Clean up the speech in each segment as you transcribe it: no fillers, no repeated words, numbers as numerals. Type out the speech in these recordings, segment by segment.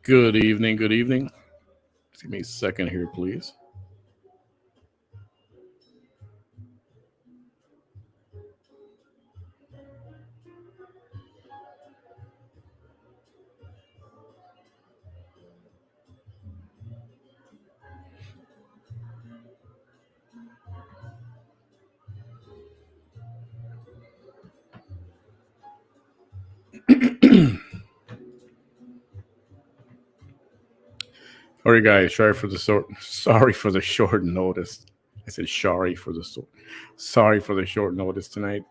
Good evening. Good evening. Give me a second here, please. All right, guys. Sorry for the short notice. I said sorry for the short notice tonight.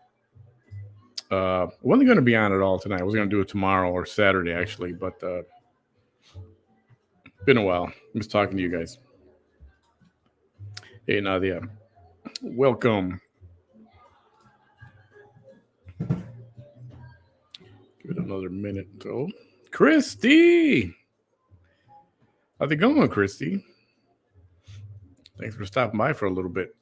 I wasn't going to be on at all tonight. I was going to do it tomorrow or Saturday actually, but been a while. I'm just talking to you guys. Hey, Nadia, welcome. Give it another minute. So, Christy, how's it going, Christy? Thanks for stopping by for a little bit.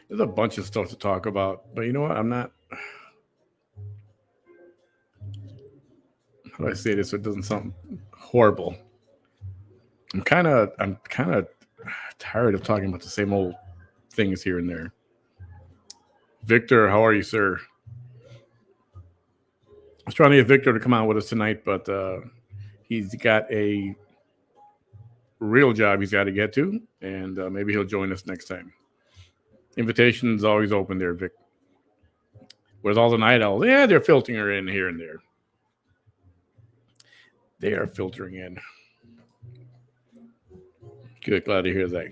There's a bunch of stuff to talk about, but you know what? I'm not. How do I say this so it doesn't sound horrible? I'm kind of tired of talking about the same old things here and there. Victor, how are you, sir? I was trying to get Victor to come on with us tonight, but he's got a real job he's got to get to, and maybe he'll join us next time. Invitation is always open there, Vic. With all the night owls, yeah, they're filtering her in here and there. They are filtering in. Good, glad to hear that.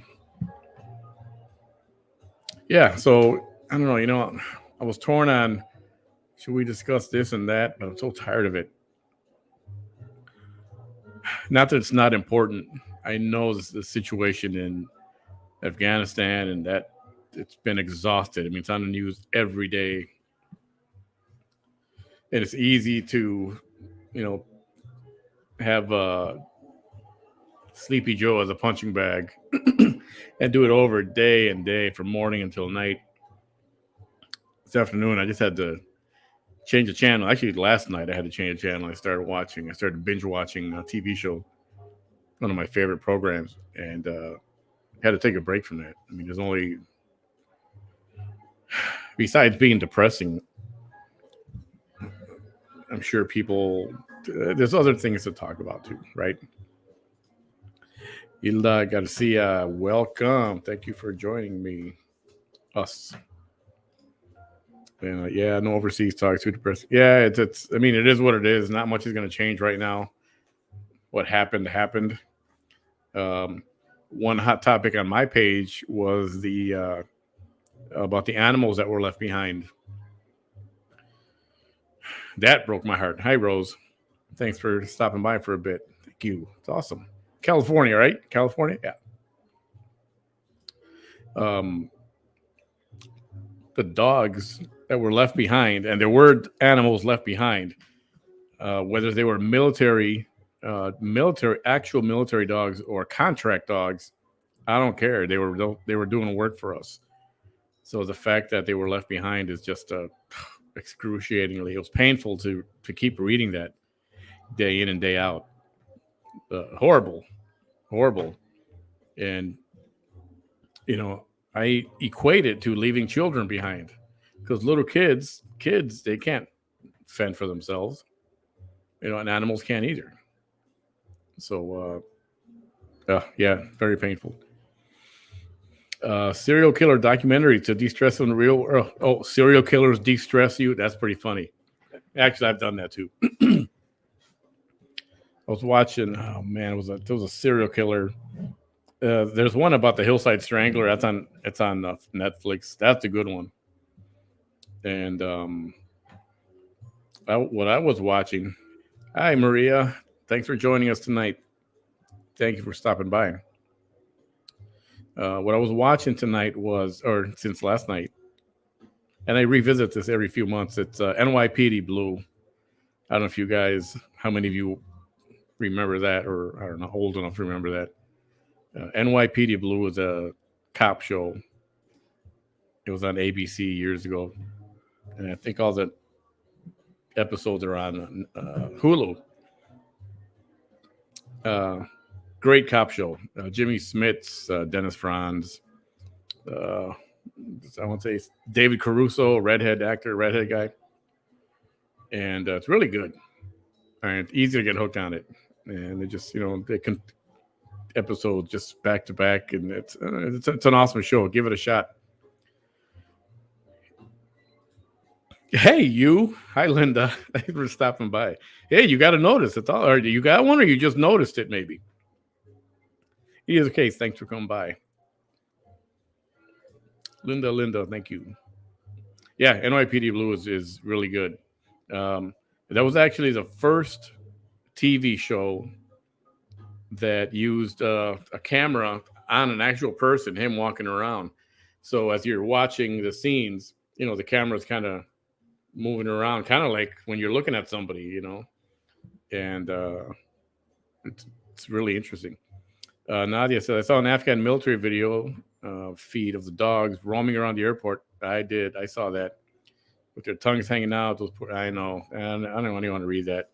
Yeah, so I don't know. You know, I was torn on should we discuss this and that, but I'm so tired of it. Not that it's not important. I know the situation in Afghanistan and that it's been exhausted. I mean, it's on the news every day. And it's easy to, have Sleepy Joe as a punching bag and do it over day and day from morning until night. This afternoon, I just had to change the channel. Actually, last night I had to change the channel. I started binge watching a TV show, one of my favorite programs, and had to take a break from that. I mean, there's only, besides being depressing, I'm sure there's other things to talk about too, right? Hilda Garcia, welcome. Thank you for joining us. And yeah, no overseas talk, too depressing. Yeah, it's. I mean, it is what it is. Not much is going to change right now. What happened. One hot topic on my page was the about the animals that were left behind. That broke my heart. Hi, Rose. Thanks for stopping by for a bit. Thank you. It's awesome. California, right? California, yeah. The dogs that were left behind, and there were animals left behind, whether they were actual military dogs or contract dogs, I don't care. They were doing work for us. So the fact that they were left behind is just excruciatingly. It was painful to keep reading that day in and day out. Horrible, and I equate it to leaving children behind because little kids, they can't fend for themselves, and animals can't either. So, yeah, very painful. Serial killer documentary to de-stress on the real. Serial killers de-stress you. That's pretty funny. Actually, I've done that too. I was watching. Oh man, there was a serial killer. There's one about the Hillside Strangler. It's on Netflix. That's a good one. And what I was watching. Hi, Maria. Thanks for joining us tonight. Thank you for stopping by. What I was watching tonight since last night, and I revisit this every few months. It's NYPD Blue. I don't know if you guys, how many of you remember that, or I don't know, old enough to remember that. NYPD Blue was a cop show. It was on ABC years ago, and I think all the episodes are on Hulu. Great cop show. Jimmy Smits, Dennis Franz. I want to say David Caruso, redhead actor, redhead guy, and it's really good. And it's easy to get hooked on it, and they just they can episodes just back to back, and it's an awesome show. Give it a shot. Hey, you. Hi, Linda. Thanks for stopping by. Hey, you got a notice. It's all. Or you got one, or you just noticed it, maybe. Either case, thanks for coming by. Linda, thank you. Yeah, NYPD Blue is really good. That was actually the first TV show that used a camera on an actual person, him walking around. So as you're watching the scenes, the camera's kind of moving around, kind of like when you're looking at somebody, and it's really interesting. Nadia said, I saw an Afghan military video feed of the dogs roaming around the airport. I did. I saw that with their tongues hanging out. I know. And I don't even want to read that.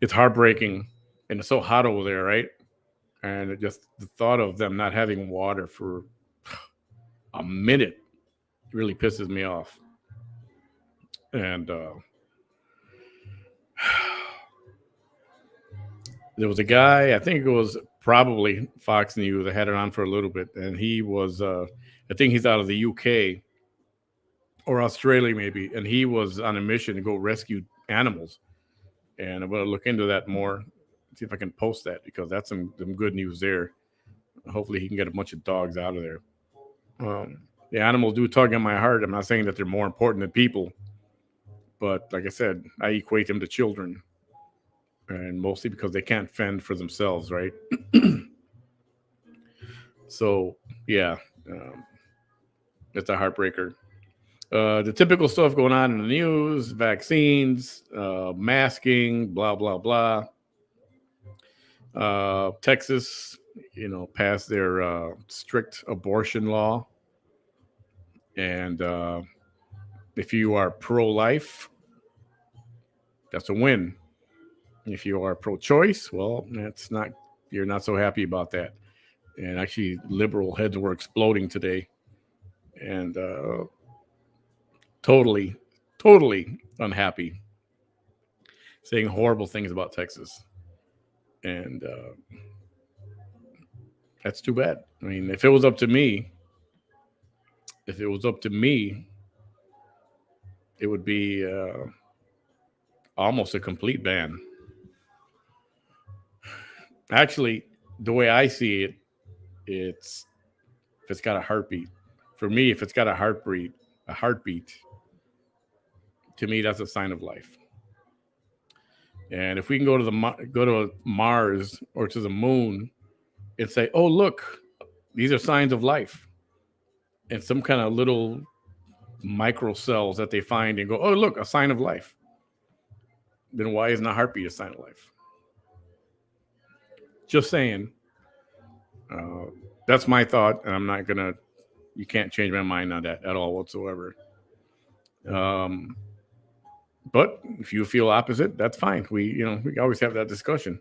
It's heartbreaking. And it's so hot over there, right? And just the thought of them not having water for a minute really pisses me off. And there was a guy, I think it was probably Fox News. I had it on for a little bit, and he was, I think he's out of the UK or Australia maybe, and he was on a mission to go rescue animals. And I'm going to look into that more, see if I can post that, because that's some good news there. Hopefully he can get a bunch of dogs out of there. The animals do tug on my heart. I'm not saying that they're more important than people, but like I said, I equate them to children. And mostly because they can't fend for themselves, right? So, yeah, it's a heartbreaker. The typical stuff going on in the news, vaccines, masking, blah, blah, blah. Texas, passed their strict abortion law. And if you are pro-life, that's a win. If you are pro-choice, well, you're not so happy about that. And actually, liberal heads were exploding today, and totally unhappy, saying horrible things about Texas. And that's too bad. I mean, if it was up to me, it would be almost a complete ban. Actually, the way I see it, if it's got a heartbeat. For me, if it's got a heartbeat, to me, that's a sign of life. And if we can go to Mars or to the moon and say, "Oh, look, these are signs of life," and some kind of little micro cells that they find and go, "Oh, look, a sign of life," then why isn't a heartbeat a sign of life? Just saying. That's my thought, and I'm not gonna. You can't change my mind on that at all whatsoever. But if you feel opposite, that's fine. We always have that discussion.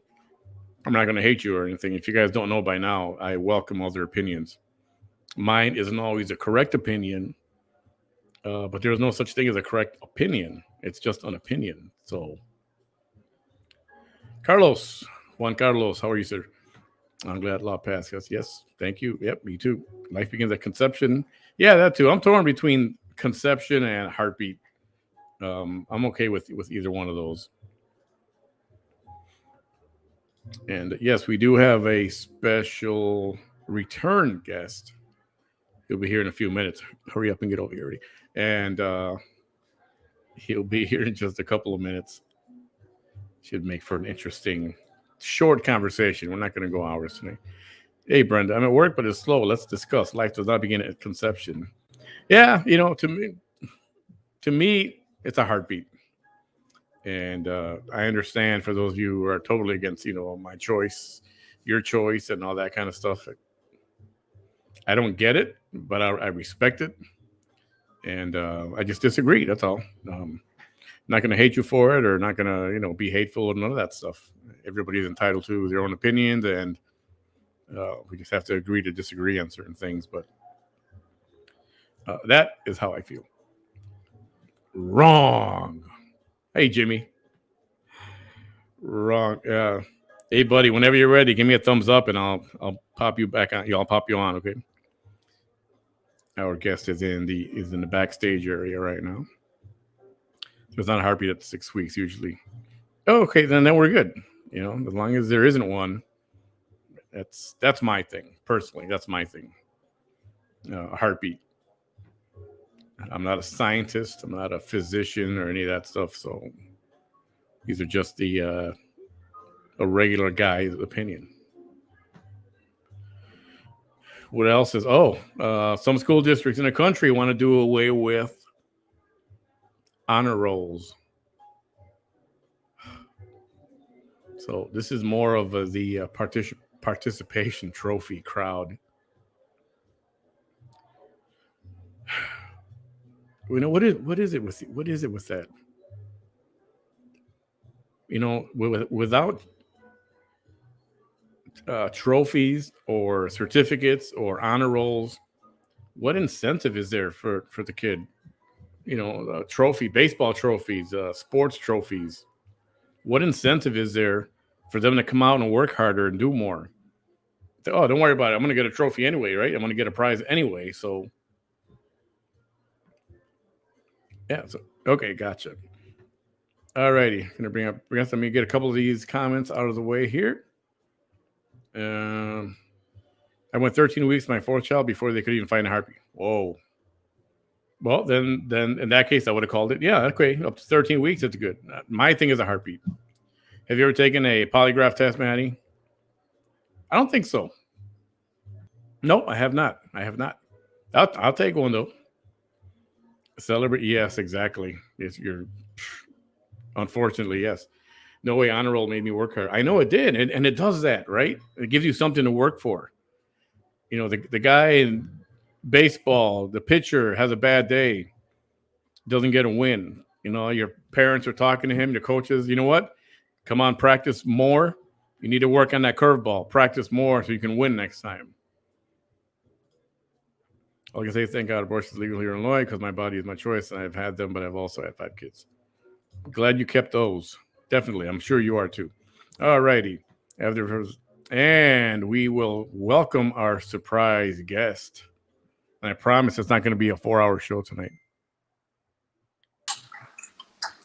I'm not going to hate you or anything. If you guys don't know by now, I welcome other opinions. Mine isn't always a correct opinion, but there's no such thing as a correct opinion. It's just an opinion. So, Juan Carlos, how are you, sir? I'm glad law passed. Yes, thank you. Yep, me too. Life begins at conception. Yeah, that too. I'm torn between conception and heartbeat. I'm okay with either one of those. And yes, we do have a special return guest. He'll be here in a few minutes. Hurry up and get over here already. And he'll be here in just a couple of minutes. Should make for an interesting, short conversation. We're not going to go hours tonight. Hey, Brenda, I'm at work, but it's slow. Let's discuss. Life does not begin at conception. Yeah, to me, it's a heartbeat. And I understand for those of you who are totally against, my choice, your choice, and all that kind of stuff. I don't get it, but I respect it. And I just disagree. That's all. not going to hate you for it, or not going to, be hateful, or none of that stuff. Everybody's entitled to their own opinions, and we just have to agree to disagree on certain things. But that is how I feel. Wrong. Hey, Jimmy. Wrong. Hey, buddy. Whenever you're ready, give me a thumbs up, and I'll pop you back on. I'll pop you on. Okay. Our guest is in the backstage area right now. There's not a heartbeat at 6 weeks usually. Oh, okay, then we're good. As long as there isn't one, that's my thing personally. That's my thing. A heartbeat. I'm not a scientist. I'm not a physician or any of that stuff. So these are just a regular guy's opinion. What else is? Some school districts in the country want to do away with honor rolls. So this is more of the participation trophy crowd. What is it with that? Without trophies or certificates or honor rolls, what incentive is there for the kid? Trophy, baseball trophies, sports trophies. What incentive is there for them to come out and work harder and do more? Oh, don't worry about it. I'm going to get a trophy anyway, right? I'm going to get a prize anyway. So, yeah. So, okay, gotcha. All righty. Going to bring up. Let me get a couple of these comments out of the way here. I went 13 weeks, my fourth child, before they could even find a heartbeat. Whoa. Well, then in that case, I would have called it. Yeah, okay. Up to 13 weeks, that's good. My thing is a heartbeat. Have you ever taken a polygraph test, Manny? I don't think so. No, I have not. I'll take one, though. Celebrate. Yes, exactly. Unfortunately, yes. No way honor roll made me work hard. I know it did, and it does that, right? It gives you something to work for. The guy in baseball, the pitcher has a bad day, doesn't get a win. Your parents are talking to him, your coaches. You know what? Come on, practice more. You need to work on that curveball. Practice more so you can win next time. Like I say, thank God abortion is legal here in Illinois because my body is my choice, and I've had them, but I've also had 5 kids. Glad you kept those. Definitely. I'm sure you are too. All righty. And we will welcome our surprise guest. And I promise it's not going to be a 4-hour show tonight.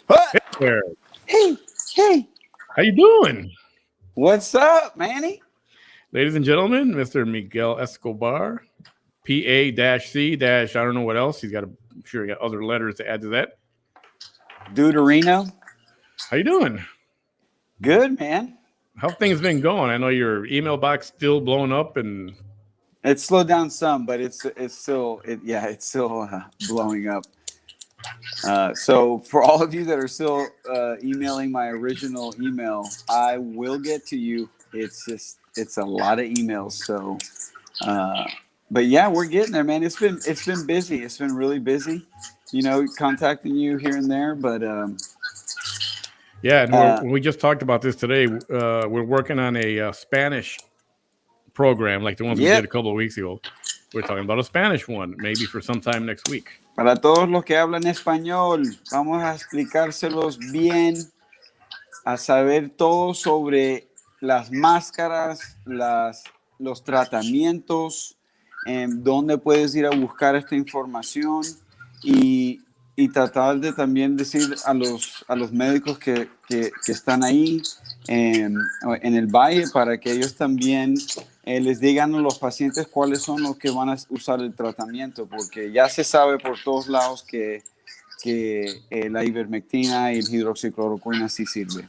Hey there. Hey. How you doing? What's up, Manny? Ladies and gentlemen, Mr. Miguel Escobar, PA-C- I don't know what else. I'm sure he got other letters to add to that. Deuterino. How you doing? Good, man. How have things been going? I know your email box still blowing up, and it's slowed down some, but it's still blowing up. So for all of you that are still emailing my original email, I will get to you. It's a lot of emails. So, but yeah, we're getting there, man. It's been busy. It's been really busy. Contacting you here and there, but yeah. And we just talked about this today. We're working on a Spanish program like the ones we did a couple of weeks ago. We're talking about a Spanish one, maybe for sometime next week. Para todos los que hablan español, vamos a explicárselos bien, a saber todo sobre las máscaras, los tratamientos, dónde puedes ir a buscar esta información y tratar de también decir a los médicos que están ahí en el valle para que ellos también les digan a los pacientes cuáles son los que van a usar el tratamiento, porque ya se sabe por todos lados que la ivermectina y el hidroxicloroquina sí sirve.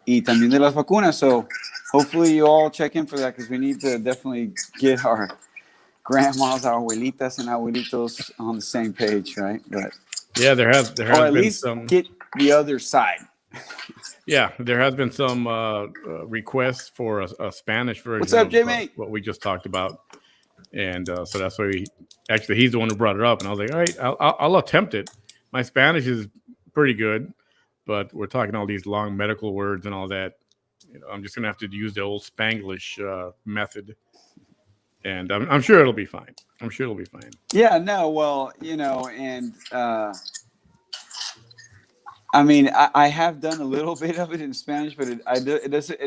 Y también de las vacunas. So hopefully you all check in for that because we need to definitely get our grandmas, our abuelitas and abuelitos on the same page, right? But yeah, there has or at been least some. Get the other side. Yeah, there has been some requests for a Spanish version. What's up, Jimmy? Of what we just talked about, and so that's why he's the one who brought it up. And I was like, all right, I'll attempt it. My Spanish is pretty good, but we're talking all these long medical words and all that. I'm just gonna have to use the old Spanglish method, and I'm sure it'll be fine. I'm sure it'll be fine. Yeah, no, well, and I mean, I have done a little bit of it in Spanish, but it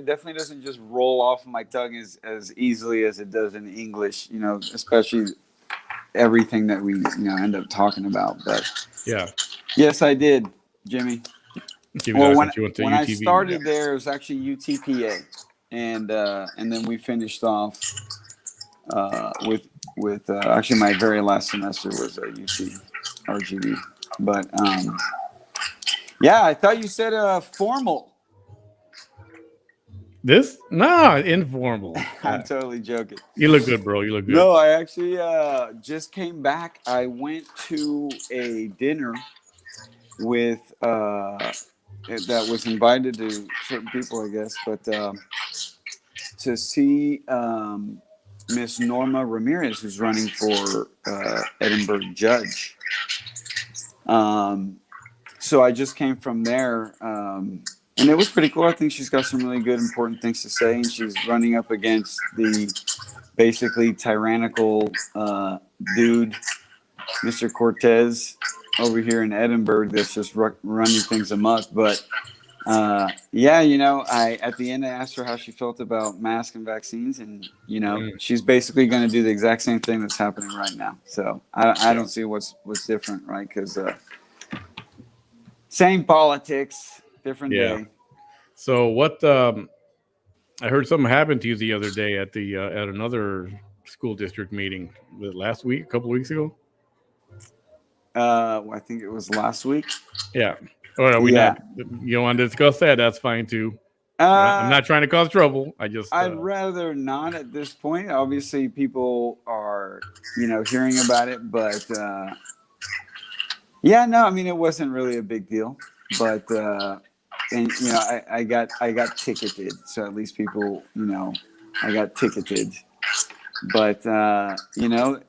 definitely doesn't just roll off my tongue as easily as it does in English. Especially everything that we end up talking about. But yeah, yes, I did, Jimmy. Well, when I started there, it was actually UTPA, and then we finished off with actually my very last semester was UT RGB, but yeah, I thought you said formal. This? No, informal. I'm totally joking. You look good, bro. You look good. No, I actually just came back. I went to a dinner with that was invited to certain people, I guess, but to see Miss Norma Ramirez, who's running for Edinburgh judge. So I just came from there, and it was pretty cool. I think she's got some really good, important things to say, and she's running up against the basically tyrannical dude, Mr. Cortez, over here in Edinburgh, that's just running things amok. But yeah, at the end I asked her how she felt about masks and vaccines, and she's basically going to do the exact same thing that's happening right now. So I don't see what's different, right? Because same politics, different day. So what? I heard something happened to you the other day at another school district meeting. Was it last week? A couple of weeks ago? I think it was last week. Yeah. Or we not? You don't want to discuss that? That's fine too. I'm not trying to cause trouble. I'd rather not at this point. Obviously, people are hearing about it, but yeah, no. I mean, it wasn't really a big deal, but and I got ticketed, so at least people I got ticketed. But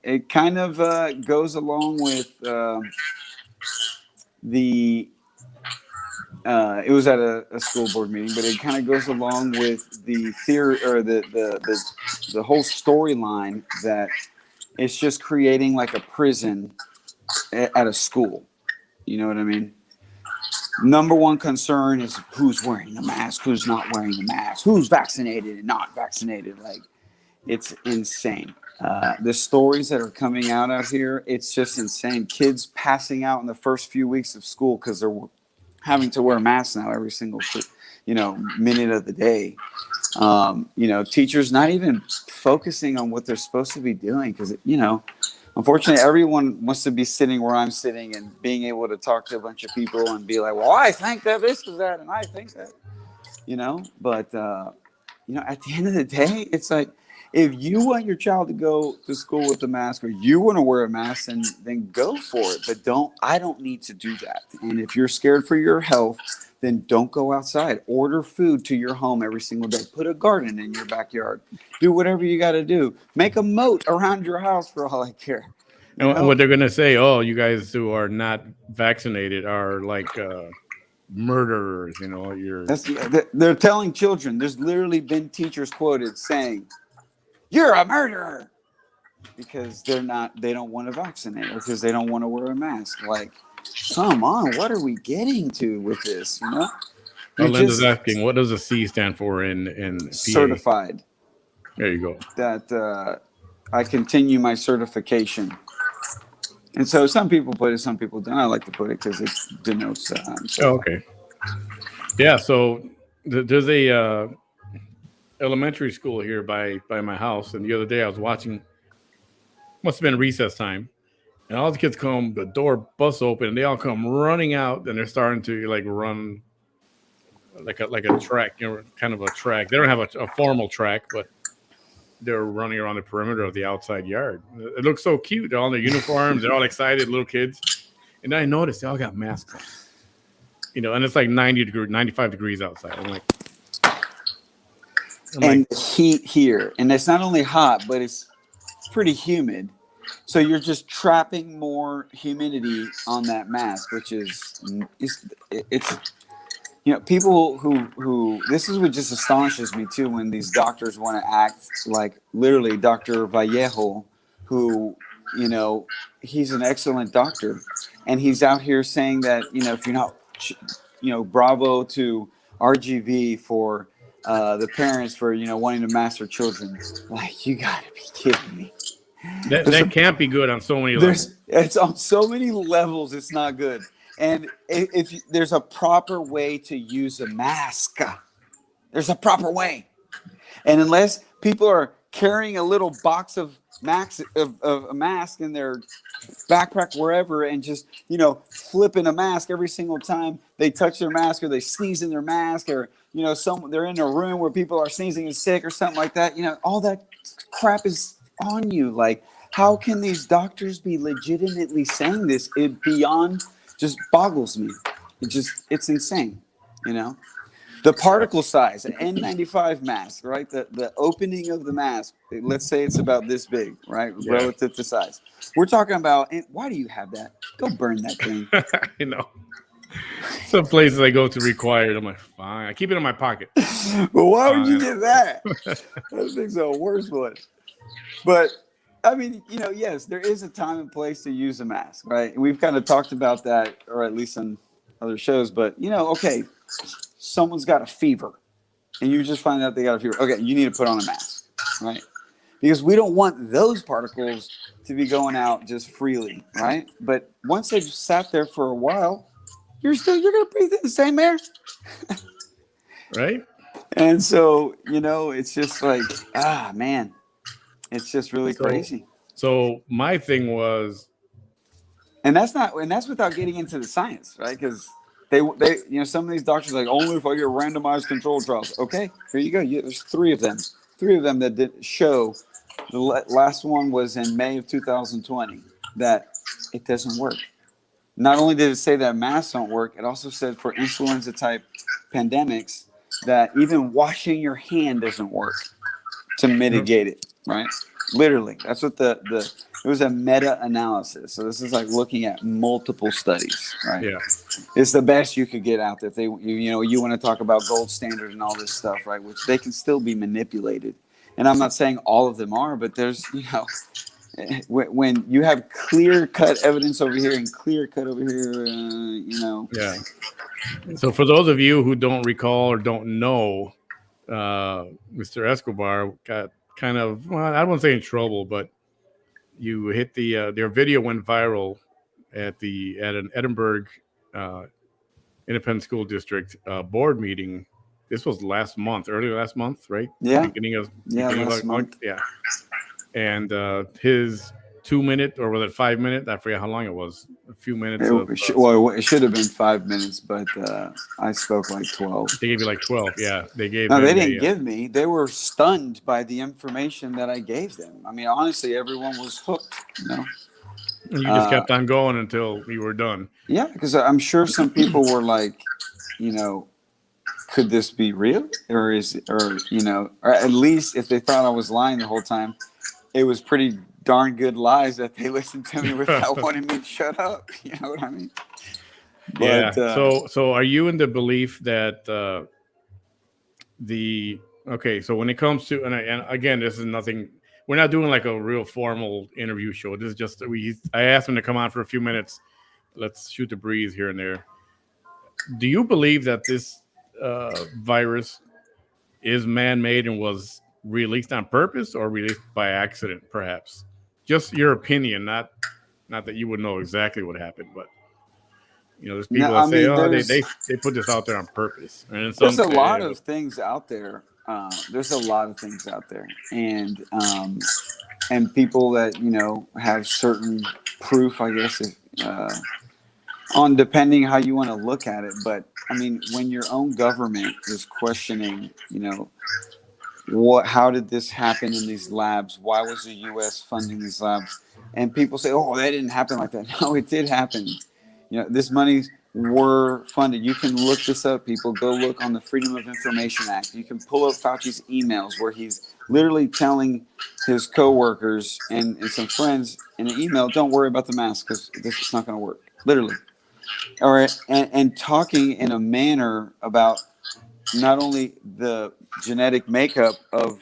it kind of goes along with the. It was at a school board meeting, but it kind of goes along with the theory or the whole storyline that it's just creating like a prison at a school. You know what I mean? Number one concern is who's wearing the mask, who's not wearing the mask, who's vaccinated and not vaccinated. Like, it's insane. The stories that are coming out here, it's just insane. Kids passing out in the first few weeks of school because they're having to wear masks now every single minute of the day. Teachers not even focusing on what they're supposed to be doing because unfortunately everyone wants to be sitting where I'm sitting and being able to talk to a bunch of people and be like, well, I think that this is that and I think that, but at the end of the day, it's like, if you want your child to go to school with a mask or you want to wear a mask, then go for it. But I don't need to do that. And if you're scared for your health, then don't go outside. Order food to your home every single day. Put a garden in your backyard. Do whatever you got to do. Make a moat around your house for all I care. And what they're going to say, oh, you guys who are not vaccinated are like murderers, they're telling children. There's literally been teachers quoted saying, "You're a murderer," because they don't want to vaccinate or because they don't want to wear a mask. Like, come on, what are we getting to with this? Linda's asking, what does a C stand for in PA? Certified. There you go. That I continue my certification. And so some people put it, some people don't. I like to put it because it denotes. Okay. Yeah. So there's a elementary school here by my house, and the other day I was watching. Must have been recess time, and all the kids come. The door busts open, and they all come running out, and they're starting to like run like a track, kind of a track. They don't have a formal track, but they're running around the perimeter of the outside yard. It looks so cute. They're all in their uniforms. They're all excited, little kids. And then I noticed they all got masks on. And it's like 95 degrees outside. I'm like, heat here. And it's not only hot, but it's pretty humid. So you're just trapping more humidity on that mask, which is it's people who this is what just astonishes me too, when these doctors want to act like literally Dr. Vallejo, who he's an excellent doctor, and he's out here saying that if you're not bravo to RGV for the parents for wanting to mask their children. Like, you gotta be kidding me. That can't be good on so many levels. It's on so many levels. It's not good. And if there's a proper way to use a mask, there's a proper way. And unless people are carrying a little box of a mask in their backpack wherever, and just flipping a mask every single time they touch their mask, or they sneeze in their mask, or they're in a room where people are sneezing and sick or something like that, all that crap is on you. Like, how can these doctors be legitimately saying this? It beyond just boggles me. It's insane. The particle size, an N95 mask, right? The opening of the mask, let's say it's about this big, right? Yeah. Relative to size. We're talking about, why do you have that? Go burn that thing. Some places I go to require it. I'm like, fine. I keep it in my pocket. Well, why would you get that? That thing's the worst one. But, I mean, yes, there is a time and place to use a mask, right? And we've kind of talked about that, or at least on other shows. But, okay, someone's got a fever, and you just find out they got a fever. Okay, you need to put on a mask, right? Because we don't want those particles to be going out just freely, right? But once they've sat there for a while, you're going to breathe in the same air. Right? And so, it's just like, man, it's just really crazy. So my thing was, and that's without getting into the science, right? Because they some of these doctors are like, only if I get randomized control trials. Okay, here you go. There's three of them that did show. The last one was in May of 2020 that it doesn't work. Not only did it say that masks don't work, it also said for influenza type pandemics that even washing your hand doesn't work to mitigate it, right? Literally, that's what it was a meta-analysis. So this is like looking at multiple studies, right? Yeah. It's the best you could get out there. If you want to talk about gold standard and all this stuff, right? Which they can still be manipulated. And I'm not saying all of them are, but there's, when you have clear-cut evidence over here and clear-cut over here, Yeah. So for those of you who don't recall or don't know, Mr. Escobar got kind of, well, I won't say in trouble, but you hit their video went viral at an Edinburgh Independent School District board meeting. This was early last month, right? Yeah. Beginning last month. Yeah. And his 2 minute, or was it 5 minute? I forget how long it was. A few minutes. It should have been 5 minutes, but I spoke like 12. They gave you like 12. Yeah, they gave. No, they didn't give me. They were stunned by the information that I gave them. I mean, honestly, everyone was hooked. And you just kept on going until you were done. Yeah, because I'm sure some people were like, could this be real, or at least if they thought I was lying the whole time, it was pretty darn good lies that they listened to me without wanting me to shut up. You know what I mean? But, yeah. So are you in the belief that so when it comes to, and again, this is nothing, we're not doing like a real formal interview show. This is just, I asked him to come on for a few minutes. Let's shoot the breeze here and there. Do you believe that this virus is man-made and was released on purpose or released by accident, perhaps? Just your opinion, not that you would know exactly what happened, but there's people that say, they put this out there on purpose. And there's a lot of things out there. And people that have certain proof, I guess, on depending how you want to look at it. But I mean, when your own government is questioning, how did this happen in these labs? Why was the U.S. funding these labs? And people say, "Oh, that didn't happen like that." No, it did happen. This money were funded. You can look this up, people. Go look on the Freedom of Information Act. You can pull up Fauci's emails where he's literally telling his coworkers and some friends in an email, don't worry about the mask because this is not going to work. Literally. All right. And talking in a manner about not only the genetic makeup of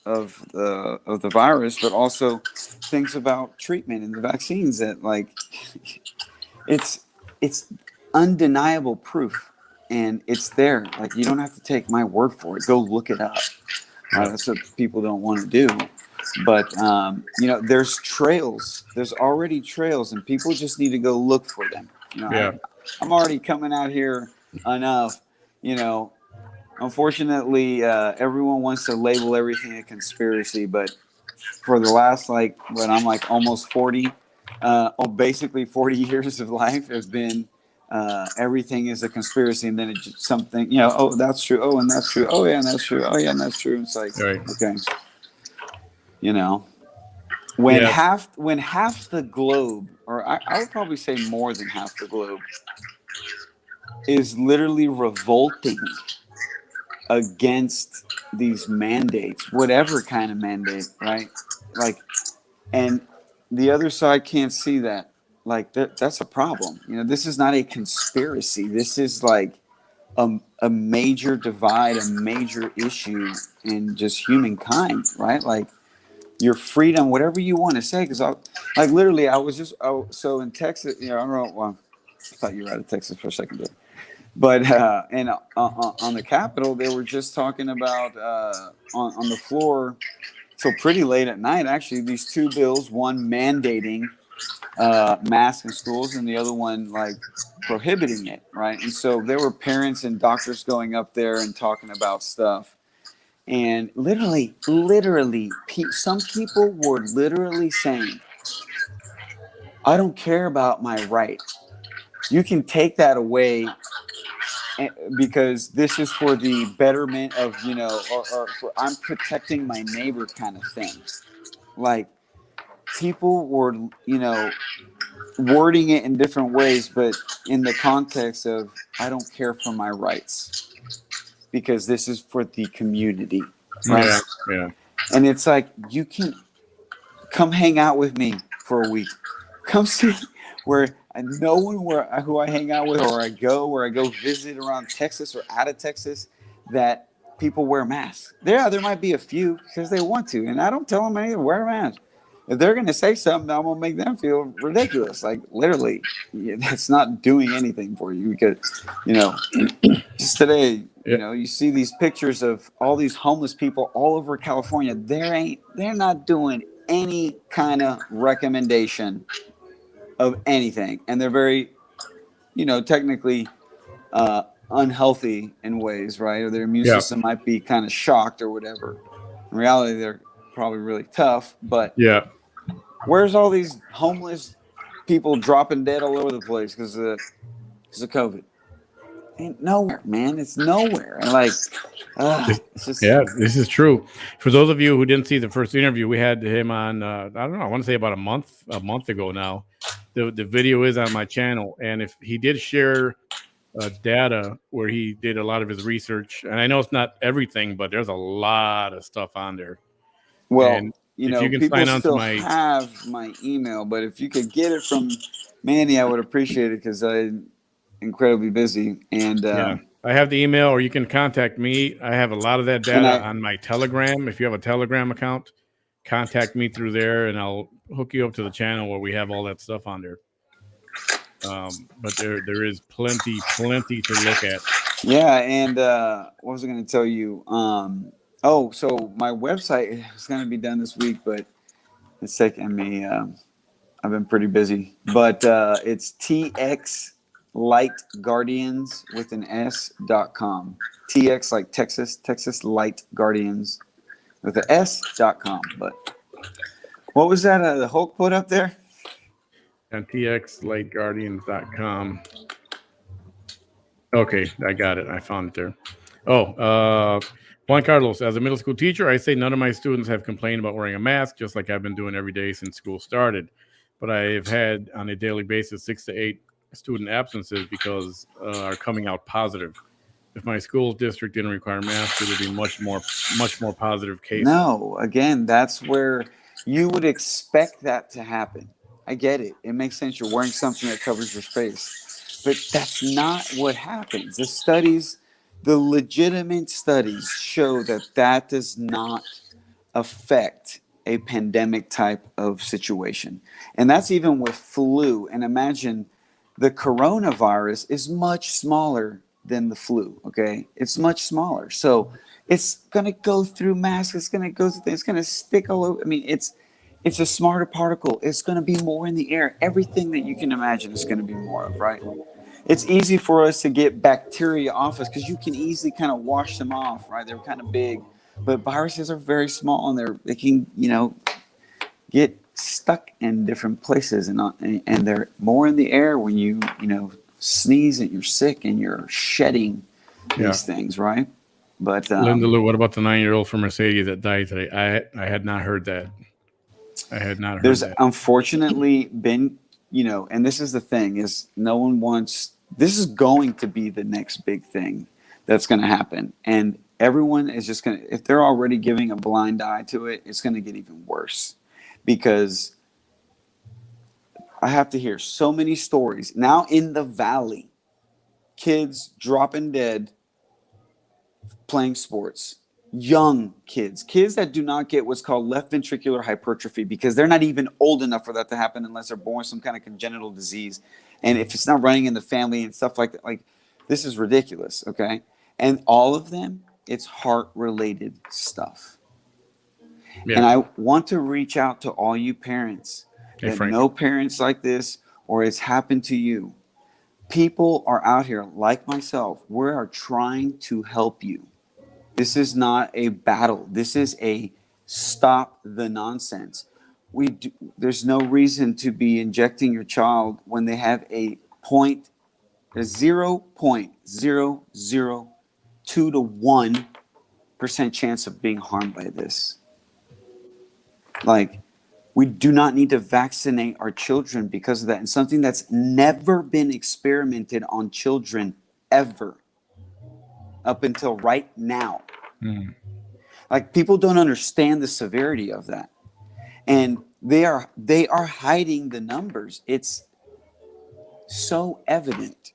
the virus, but also things about treatment and the vaccines that, like, it's undeniable proof, and it's there. Like, you don't have to take my word for it. Go look it up. That's what people don't want to do. But there's trails. There's already trails, and people just need to go look for them. I'm already coming out here enough. Unfortunately, everyone wants to label everything a conspiracy, but for the last almost 40, basically 40 years of life has been everything is a conspiracy, and then it's just something, oh, that's true, oh, and that's true, oh yeah, and that's true, oh yeah, and that's true. It's like, right. Okay, when half the globe, or I would probably say more than half the globe, is literally revolting against these mandates, whatever kind of mandate, right? Like, and the other side can't see that. Like, that's a problem. This is not a conspiracy. This is like a major divide, a major issue in just humankind, right? Like, your freedom, whatever you want to say. Because literally, I was so in Texas. I don't know. Well, I thought you were out of Texas for a second there. But and on the Capitol, they were just talking about on the floor till pretty late at night. Actually, these two bills: one mandating masks in schools, and the other one like prohibiting it. Right. And so there were parents and doctors going up there and talking about stuff. And literally, some people were literally saying, "I don't care about my right. You can take that away." Because this is for the betterment of, or for I'm protecting my neighbor kind of thing. Like, people were, wording it in different ways, but in the context of, I don't care for my rights because this is for the community. Right? Yeah. And it's like, you can come hang out with me for a week. Come see where no one who I hang out with or I go visit around Texas or out of Texas that people wear masks. There might be a few because they want to, and I don't tell them anything, wear a mask. If they're going to say something, I'm going to make them feel ridiculous. Like, literally, that's not doing anything for you because, just today, you see these pictures of all these homeless people all over California. They're not doing any kind of recommendation of anything, and they're very, technically unhealthy in ways, right? Or their immune system might be kind of shocked or whatever. In reality, they're probably really tough, but where's all these homeless people dropping dead all over the place because of COVID? Ain't nowhere, man. It's nowhere. And it's just... this is true. For those of you who didn't see the first interview, we had him on, I don't know, I want to say about a month ago now. The video is on my channel, and if he did share data where he did a lot of his research, and I know it's not everything, but there's a lot of stuff on there. Well, and if you can people still have my email, but if you could get it from Manny, I would appreciate it because I'm incredibly busy. And I have the email, or you can contact me. I have a lot of that data on my Telegram. If you have a Telegram account, contact me through there, and I'll hook you up to the channel where we have all that stuff on there. But there is plenty to look at. Yeah, and what was I going to tell you? So my website is going to be done this week, but it's taking me. I've been pretty busy, but it's TXLightGuardians with an S.com. TX like Texas Light Guardians with an S.com. But what was that the Hulk put up there? And TXLightGuardians.com. Okay, I got it. I found it there. Juan Carlos, as a middle school teacher, I say none of my students have complained about wearing a mask, just like I've been doing every day since school started. But I have had on a daily basis 6 to 8 student absences because are coming out positive. If my school district didn't require masks, it would be much more positive cases. No, again, that's where you would expect that to happen. I get it. It makes sense. You're wearing something that covers your face. But that's not what happens. The studies, the legitimate studies show that that does not affect a pandemic type of situation. And that's even with flu. And imagine the coronavirus is much smaller than the flu, okay? It's much smaller. So it's going to go through masks. It's going to go through things. It's going to stick all over. I mean, it's a smarter particle. It's going to be more in the air. Everything that you can imagine is going to be more of, right? It's easy for us to get bacteria off us because you can easily kind of wash them off, right? They're kind of big. But viruses are very small, and they can, get stuck in different places, and they're more in the air when you sneeze and you're sick and you're shedding these things, right? But Linda Lou, what about the 9-year-old from Mercedes that died today? I had not heard that. I had not heard there's that. unfortunately been, and this is the thing, is no one wants. This is going to be the next big thing that's going to happen, and everyone is just going to, if they're already giving a blind eye to it, it's going to get even worse, because I have to hear so many stories now in the valley, kids dropping dead playing sports, young kids that do not get what's called left ventricular hypertrophy, because they're not even old enough for that to happen unless they're born with some kind of congenital disease. And if it's not running in the family and stuff like that, like, this is ridiculous, okay? And all of them, it's heart-related stuff. Yeah. And I want to reach out to all you parents that know parents like this, or it's happened to you. People are out here, like myself, we are trying to help you. This is not a battle. This is a stop the nonsense. There's no reason to be injecting your child when they have a 0.002 to 1% chance of being harmed by this. Like, we do not need to vaccinate our children because of that. And something that's never been experimented on children ever up until right now. Like, people don't understand the severity of that. And they are hiding the numbers. It's so evident.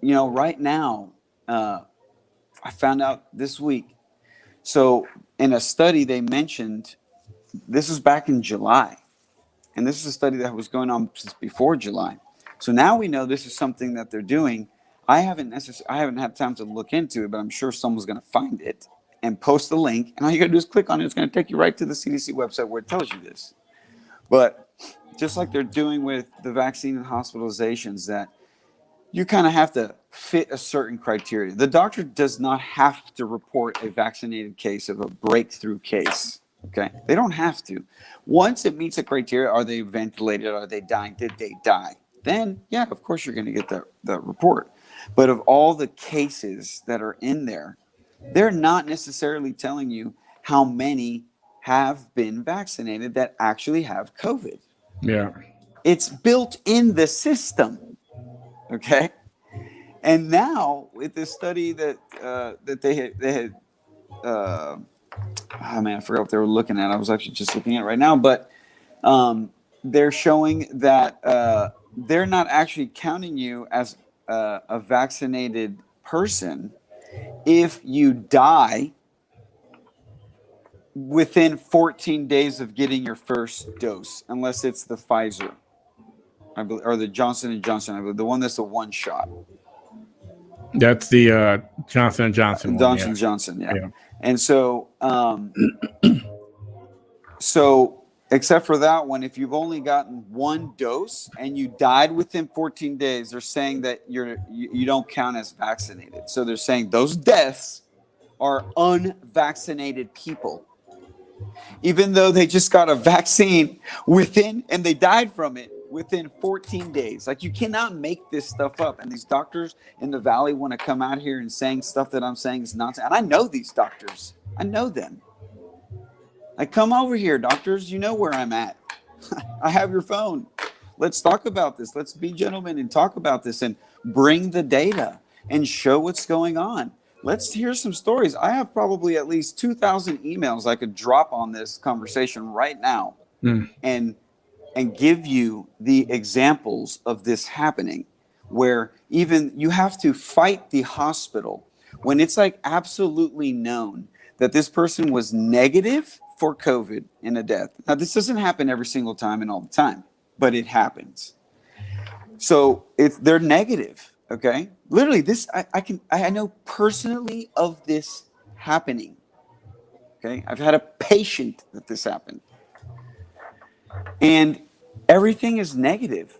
Right now, I found out this week. So in a study they mentioned, this was back in July, and this is a study that was going on since before July. So now we know this is something that they're doing. I haven't had time to look into it, but I'm sure someone's going to find it and post the link. And all you got to do is click on it. It's going to take you right to the CDC website where it tells you this. But just like they're doing with the vaccine and hospitalizations, that you kind of have to fit a certain criteria. The doctor does not have to report a vaccinated case of a breakthrough case. Okay, they don't have to. Once it meets the criteria, are they ventilated? Are they dying? Did they die? Then, yeah, of course you're going to get that report. But of all the cases that are in there, they're not necessarily telling you how many have been vaccinated that actually have COVID. Yeah, it's built in the system. Okay, and now with this study that they had. Oh man, I forgot what they were looking at. I was actually just looking at it right now, but they're showing that they're not actually counting you as a vaccinated person if you die within 14 days of getting your first dose, unless it's the Pfizer, I believe, or the Johnson & Johnson, I believe, the one that's a one shot. That's the Johnson & Johnson one. Johnson, yeah. And so, except for that one, if you've only gotten one dose and you died within 14 days, they're saying that you don't count as vaccinated. So they're saying those deaths are unvaccinated people, even though they just got a vaccine and they died from it within 14 days. Like, you cannot make this stuff up. And these doctors in the valley want to come out here and saying stuff that I'm saying is nonsense. And I know these doctors. I know them. Like, come over here, doctors. You know where I'm at. I have your phone. let's talk about this. Let's be gentlemen and talk about this and bring the data and show what's going on. Let's hear some stories. I have probably at least 2,000 emails I could drop on this conversation right now and give you the examples of this happening, where even you have to fight the hospital when it's like absolutely known that this person was negative for COVID in a death. Now, this doesn't happen every single time and all the time, but it happens. So they're negative. Okay. Literally this, I know personally of this happening. Okay. I've had a patient that this happened, and everything is negative,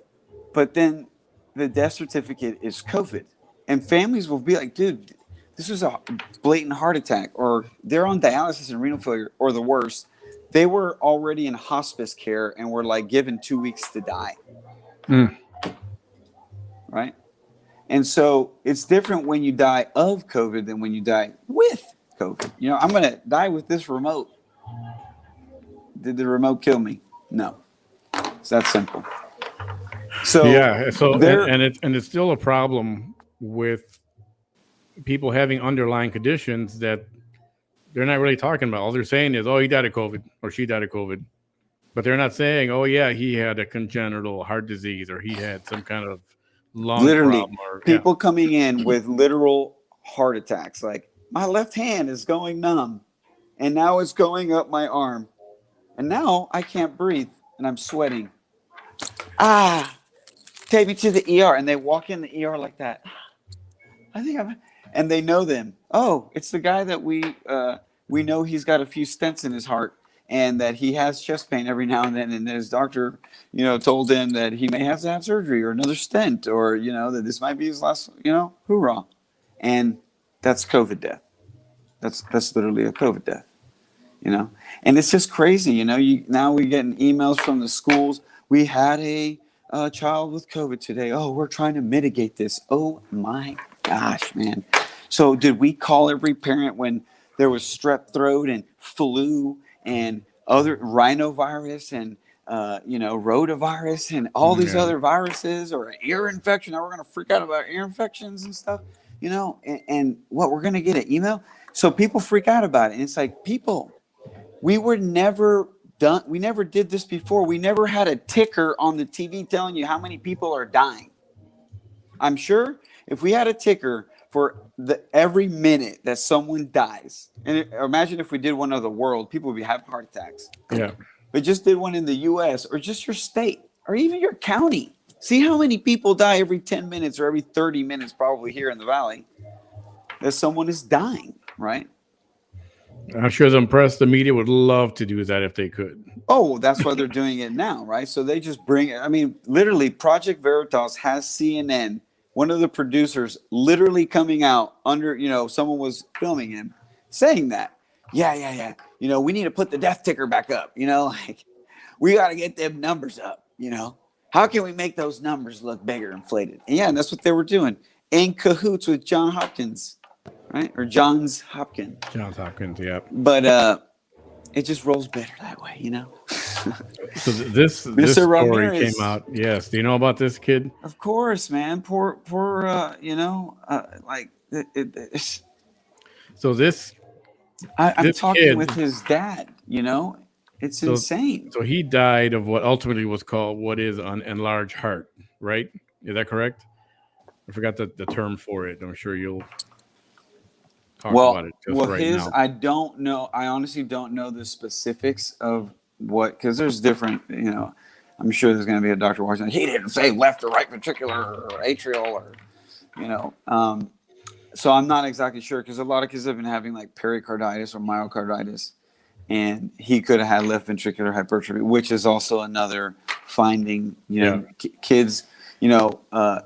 but then the death certificate is COVID, and families will be like, dude, this was a blatant heart attack, or they're on dialysis and renal failure, or the worst, they were already in hospice care and were like given 2 weeks to die. Right? And so it's different when you die of COVID than when you die with COVID. You know, I'm going to die with this remote. Did the remote kill me? No. It's that simple. So yeah, so and it's still a problem with people having underlying conditions that they're not really talking about. All they're saying is, oh, he died of COVID or she died of COVID. But they're not saying, oh, yeah, he had a congenital heart disease or he had some kind of lung problem. Or, people coming in with literal heart attacks. Like, my left hand is going numb and now it's going up my arm. And now I can't breathe and I'm sweating. Take me to the ER. And they walk in the ER like that. And they know them. Oh, it's the guy that we know he's got a few stents in his heart and that he has chest pain every now and then. And his doctor, told him that he may have to have surgery or another stent, or, that this might be his last, hoorah. And that's COVID death. That's literally a COVID death, and it's just crazy. Now we're getting emails from the schools. We had a child with COVID today. Oh, we're trying to mitigate this. Oh my gosh, man. So did we call every parent when there was strep throat and flu and other rhinovirus and, rotavirus and all these other viruses, or an ear infection? Now we're going to freak out about ear infections and stuff, and what, we're going to get an email? So people freak out about it. And it's like, people, we never did this before. We never had a ticker on the TV telling you how many people are dying. I'm sure if we had a ticker for every minute that someone dies, and imagine if we did one of the world, people would be having heart attacks. Yeah. But just did one in the U.S. or just your state or even your county. See how many people die every 10 minutes or every 30 minutes, probably here in the Valley, that someone is dying, right? I'm sure the media would love to do that if they could. Oh, that's why they're doing it now, right? So they just bring it. I mean, literally, Project Veritas has CNN, one of the producers, literally coming out under, someone was filming him saying that. Yeah. We need to put the death ticker back up. Like, we got to get them numbers up. How can we make those numbers look bigger, inflated? And that's what they were doing, in cahoots with Johns Hopkins, right? Or Johns Hopkins. Johns Hopkins, yeah. But it just rolls better that way, So this story Ramirez came out. Yes. Do you know about this kid? Of course, man. Poor. So this. I'm talking kid, with his dad. It's insane. So he died of what ultimately was called an enlarged heart, right? Is that correct? I forgot the term for it. I'm sure you'll talk about it just right now. I don't know. I honestly don't know the specifics of what, because there's different, I'm sure there's going to be a doctor watching. He didn't say left or right ventricular or atrial or, so I'm not exactly sure, because a lot of kids have been having like pericarditis or myocarditis, and he could have had left ventricular hypertrophy, which is also another finding, kids,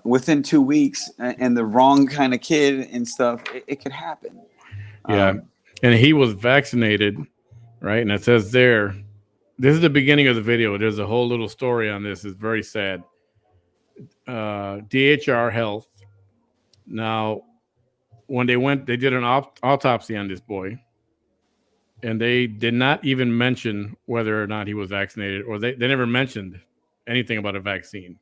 within 2 weeks and the wrong kind of kid and stuff, it could happen. Yeah. And he was vaccinated, right? And it says there, this is the beginning of the video. There's a whole little story on this. It's very sad. DHR Health. Now, when they did an autopsy on this boy, and they did not even mention whether or not he was vaccinated, or they never mentioned anything about a vaccine.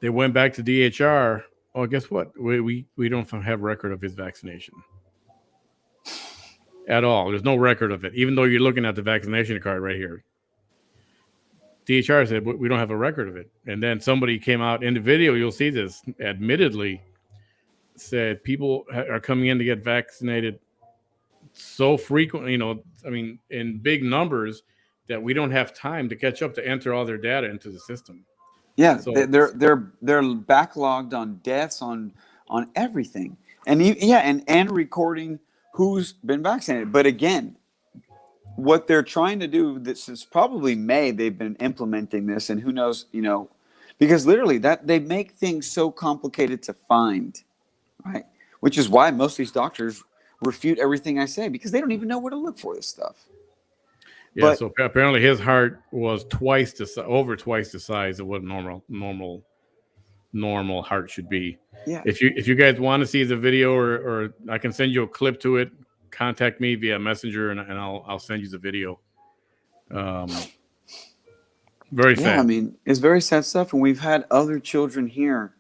They went back to DHR. Oh, guess what? We don't have record of his vaccination at all. There's no record of it, even though you're looking at the vaccination card right here. DHR said we don't have a record of it. And then somebody came out in the video. You'll see this. Admittedly, said people are coming in to get vaccinated so frequently. In big numbers that we don't have time to catch up to enter all their data into the system. Yeah, so they're backlogged on deaths, on everything, and recording who's been vaccinated. But again, what they're trying to do, this is probably May, they've been implementing this, and who knows, because literally that they make things so complicated to find, right? Which is why most of these doctors refute everything I say, because they don't even know where to look for this stuff. Yeah, so apparently his heart was over twice the size of what normal heart should be. Yeah. If you guys want to see the video, or I can send you a clip to it, contact me via Messenger, and I'll send you the video. Very sad. Yeah, I mean, it's very sad stuff, and we've had other children here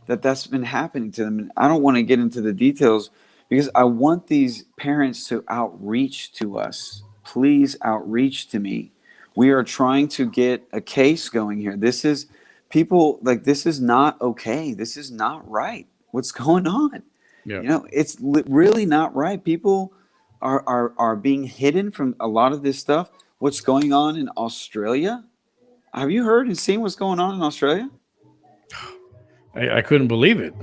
that's been happening to them. And I don't want to get into the details because I want these parents to outreach to us. Please outreach to me. We are trying to get a case going here. This is this is not okay. This is not right. What's going on? Yeah. It's really not right. People are being hidden from a lot of this stuff. What's going on in Australia? Have you heard and seen what's going on in Australia? I couldn't believe it.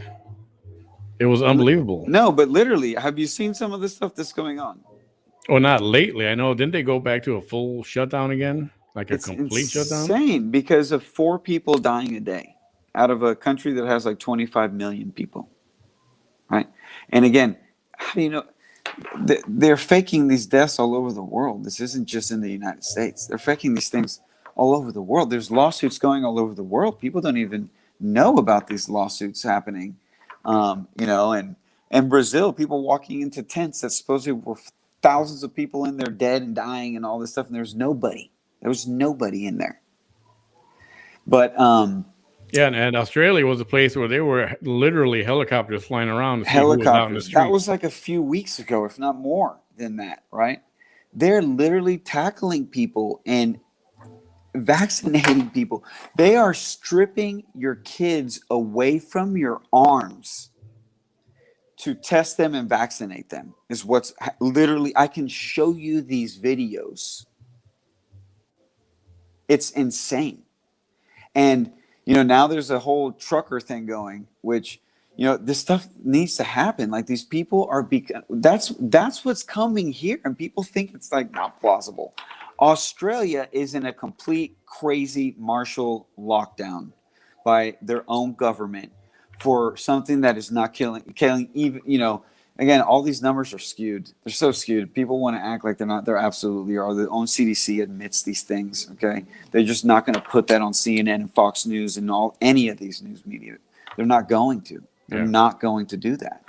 It was unbelievable. No, but literally, have you seen some of the stuff that's going on? Oh, not lately. I know. Didn't they go back to a full shutdown again? Like a complete shutdown? It's insane because of 4 people dying a day out of a country that has like 25 million people. Right? And again, how do you know? They're faking these deaths all over the world. This isn't just in the United States. They're faking these things all over the world. There's lawsuits going all over the world. People don't even know about these lawsuits happening. And Brazil, people walking into tents that supposedly were thousands of people in there dead and dying and all this stuff, and there's nobody. There was nobody in there. But and Australia was a place where they were literally helicopters flying around to see who was out in the street. That was like a few weeks ago, if not more than that, right? They're literally tackling people and vaccinating people. They are stripping your kids away from your arms to test them and vaccinate them. Is what's literally, I can show you these videos. It's insane. And now there's a whole trucker thing going, which this stuff needs to happen. Like, these people are that's what's coming here, and people think it's like not plausible. Australia is in a complete crazy martial lockdown by their own government for something that is not killing even, again, all these numbers are skewed. They're so skewed. People want to act like they're not. They're absolutely are. The own CDC admits these things. Okay, they're just not going to put that on CNN and Fox News and any of these news media. They're not going to. They're not going to do that.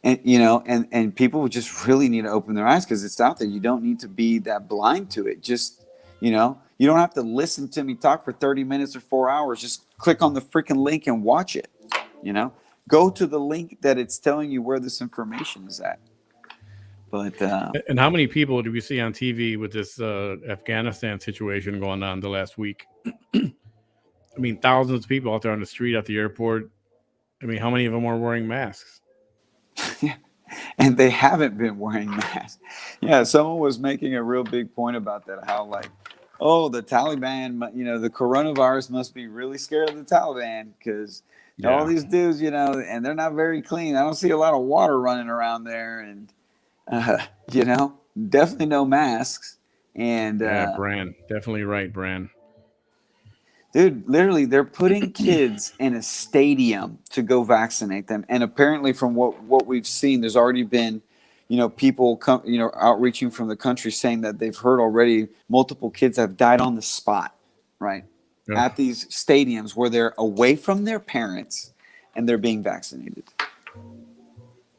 And people would just really need to open their eyes because it's out there. You don't need to be that blind to it. Just you don't have to listen to me talk for 30 minutes or 4 hours. Just click on the freaking link and watch it. Go to the link that it's telling you where this information is at. But and how many people do we see on TV with this Afghanistan situation going on the last week? I mean, thousands of people out there on the street at the airport. I mean, how many of them are wearing masks? Yeah, and they haven't been wearing masks. Yeah, someone was making a real big point about that. How the Taliban, the coronavirus must be really scared of the Taliban because all these dudes, and they're not very clean. I don't see a lot of water running around there, and definitely no masks. And Bran, definitely right, Bran. Dude, literally, they're putting kids in a stadium to go vaccinate them. And apparently, from what we've seen, there's already been, people outreaching from the country saying that they've heard already multiple kids have died on the spot, right? Yeah. At these stadiums where they're away from their parents and they're being vaccinated.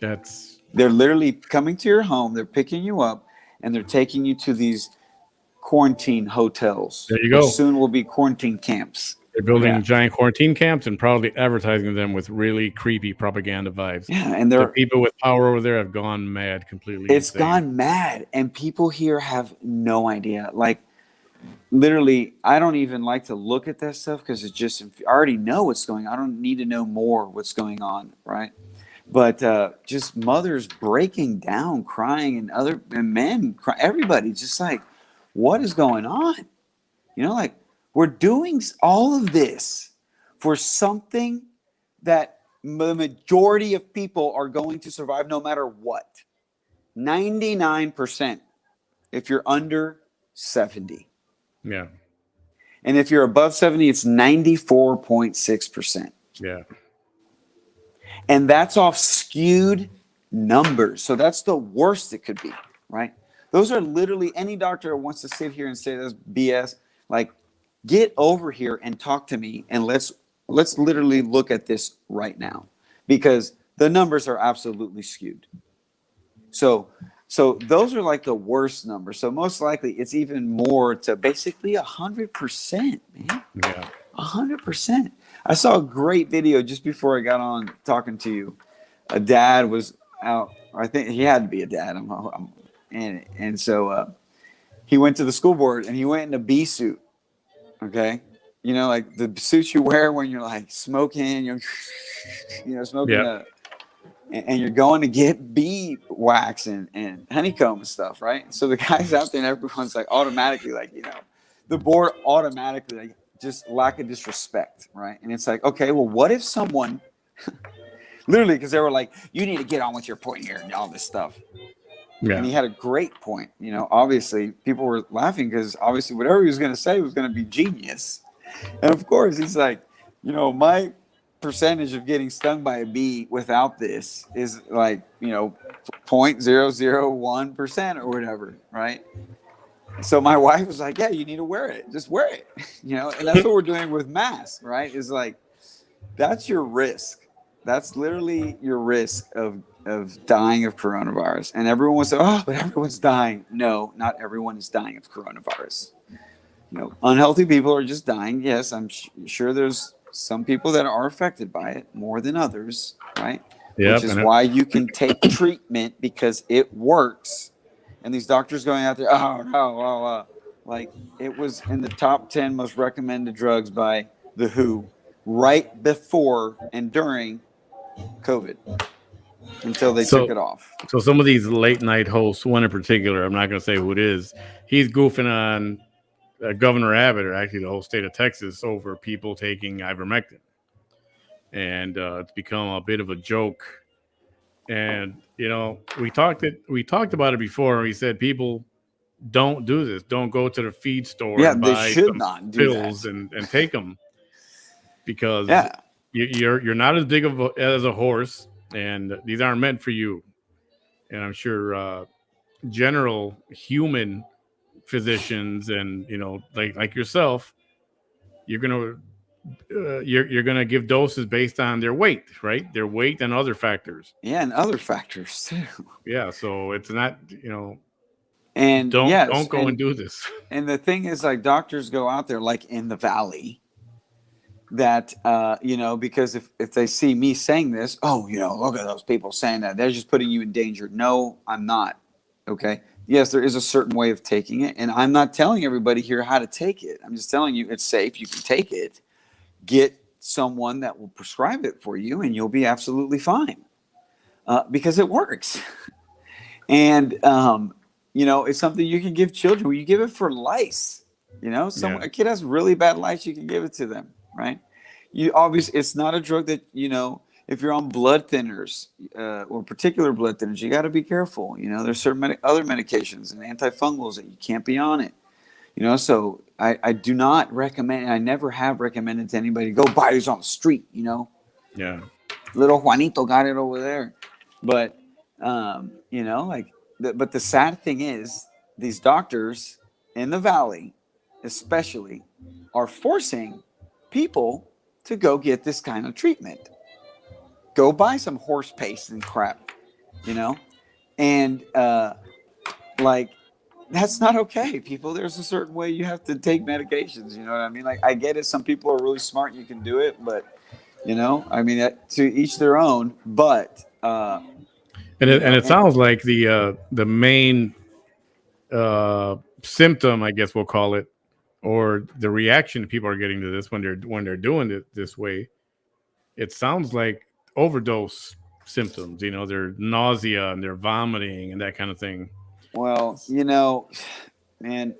They're literally coming to your home. They're picking you up and they're taking you to these quarantine hotels. There you Which go. soon will be quarantine camps. They're building giant quarantine camps and probably advertising them with really creepy propaganda vibes. Yeah, and the people with power over there have gone mad completely. It's insane. gone mad, and people here have no idea. Like, literally, I don't even like to look at that stuff because it's just, I already know what's going on. I don't need to know more what's going on, right? But just mothers breaking down, crying, and men, everybody just like, what is going on? You know, like, we're doing all of this for something that the majority of people are going to survive no matter what. 99% if you're under 70. Yeah. And if you're above 70, it's 94.6%. Yeah. And that's off skewed numbers. So that's the worst it could be, right? Those are literally, any doctor wants to sit here and say that's BS. Like, get over here and talk to me, and let's literally look at this right now, because the numbers are absolutely skewed. So those are like the worst numbers. So most likely it's even more to basically 100%, man. Yeah. 100%. I saw a great video just before I got on talking to you. A dad was out. I think he had to be a dad. And so he went to the school board, and he went in a bee suit. Okay, you know, like the suits you wear when you're like smoking, smoking and you're going to get bee wax and honeycomb and stuff, right? So the guy's out there, and everyone's like automatically, like, the board automatically, like, just lack of disrespect, right? And it's like, okay, well, what if someone literally, because they were like, you need to get on with your point here and all this stuff. Yeah. And he had a great point. Obviously people were laughing because obviously whatever he was going to say was going to be genius. And of course he's like, my percentage of getting stung by a bee without this is like, 0.001% or whatever. Right. So my wife was like, yeah, you need to wear it. Just wear it. And that's what we're doing with masks, right? Is like, that's your risk. That's literally your risk of dying of coronavirus. And everyone will say, oh, but everyone's dying. No, not everyone is dying of coronavirus. Unhealthy people are just dying. Yes, I'm sure there's some people that are affected by it more than others, right? Yep, which is why you can take treatment, because it works. And these doctors going out there, like, it was in the top 10 most recommended drugs by the WHO right before and during COVID, until they took it off. So some of these late night hosts, one in particular, I'm not going to say who it is, he's goofing on Governor Abbott, or actually the whole state of Texas, over people taking ivermectin. And it's become a bit of a joke. And, we talked about it before. We said people don't do this. Don't go to the feed store and buy some pills and take them, because you're not as big as a horse, and these aren't meant for you. And I'm sure general human physicians and like yourself, you're gonna give doses based on their weight, right? Their weight and other factors. Yeah, and other factors too. Yeah, so it's not and don't go and do this. And the thing is, like, doctors go out there, like in the valley, that because if they see me saying this, look at those people saying that, they're just putting you in danger. No, I'm not. Okay. Yes, there is a certain way of taking it, and I'm not telling everybody here how to take it. I'm just telling you it's safe. You can take it. Get someone that will prescribe it for you, and you'll be absolutely fine, because it works. And it's something you can give children. When you give it for lice, a kid has really bad lice, you can give it to them, right? It's not a drug that, if you're on blood thinners or particular blood thinners, you got to be careful. There's certain other medications and antifungals that you can't be on it. So I do not recommend, and I never have recommended to anybody, go buy these on the street. Yeah. Little Juanito got it over there, but but the sad thing is, these doctors in the valley, especially, are forcing people to go get this kind of treatment. Go buy some horse paste and crap, and that's not okay, people. There's a certain way you have to take medications. You know what I mean? Like, I get it. Some people are really smart. You can do it, but I mean, to each their own. But And it and sounds like the main symptom, I guess we'll call it, or the reaction people are getting to this when they're doing it this way. It sounds like overdose symptoms. They're nausea and they're vomiting and that kind of thing. well, man,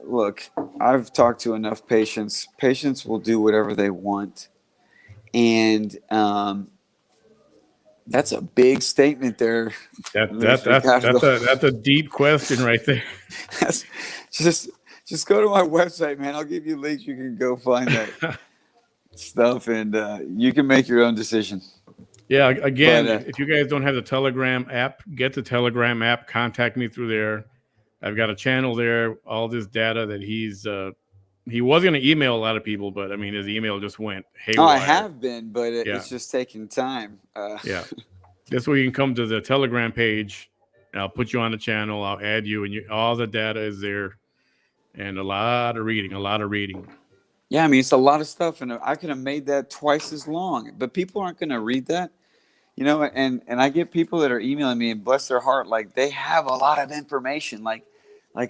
look, I've talked to enough patients. Patients will do whatever they want, and that's a big statement there. That's a deep question right there. That's just go to my website, man. I'll give you links. You can go find that stuff, and you can make your own decision. Yeah, again, if you guys don't have the Telegram app, get the Telegram app. Contact me through there. I've got a channel there. All this data that he was going to email a lot of people, but I mean, his email just went haywire. Oh, I have been, but it's just taking time. Yeah. This way you can come to the Telegram page. I'll put you on the channel. I'll add you, and all the data is there, and a lot of reading. Yeah, I mean, it's a lot of stuff, and I could have made that twice as long, but people aren't going to read that, and I get people that are emailing me, and bless their heart, like, they have a lot of information, like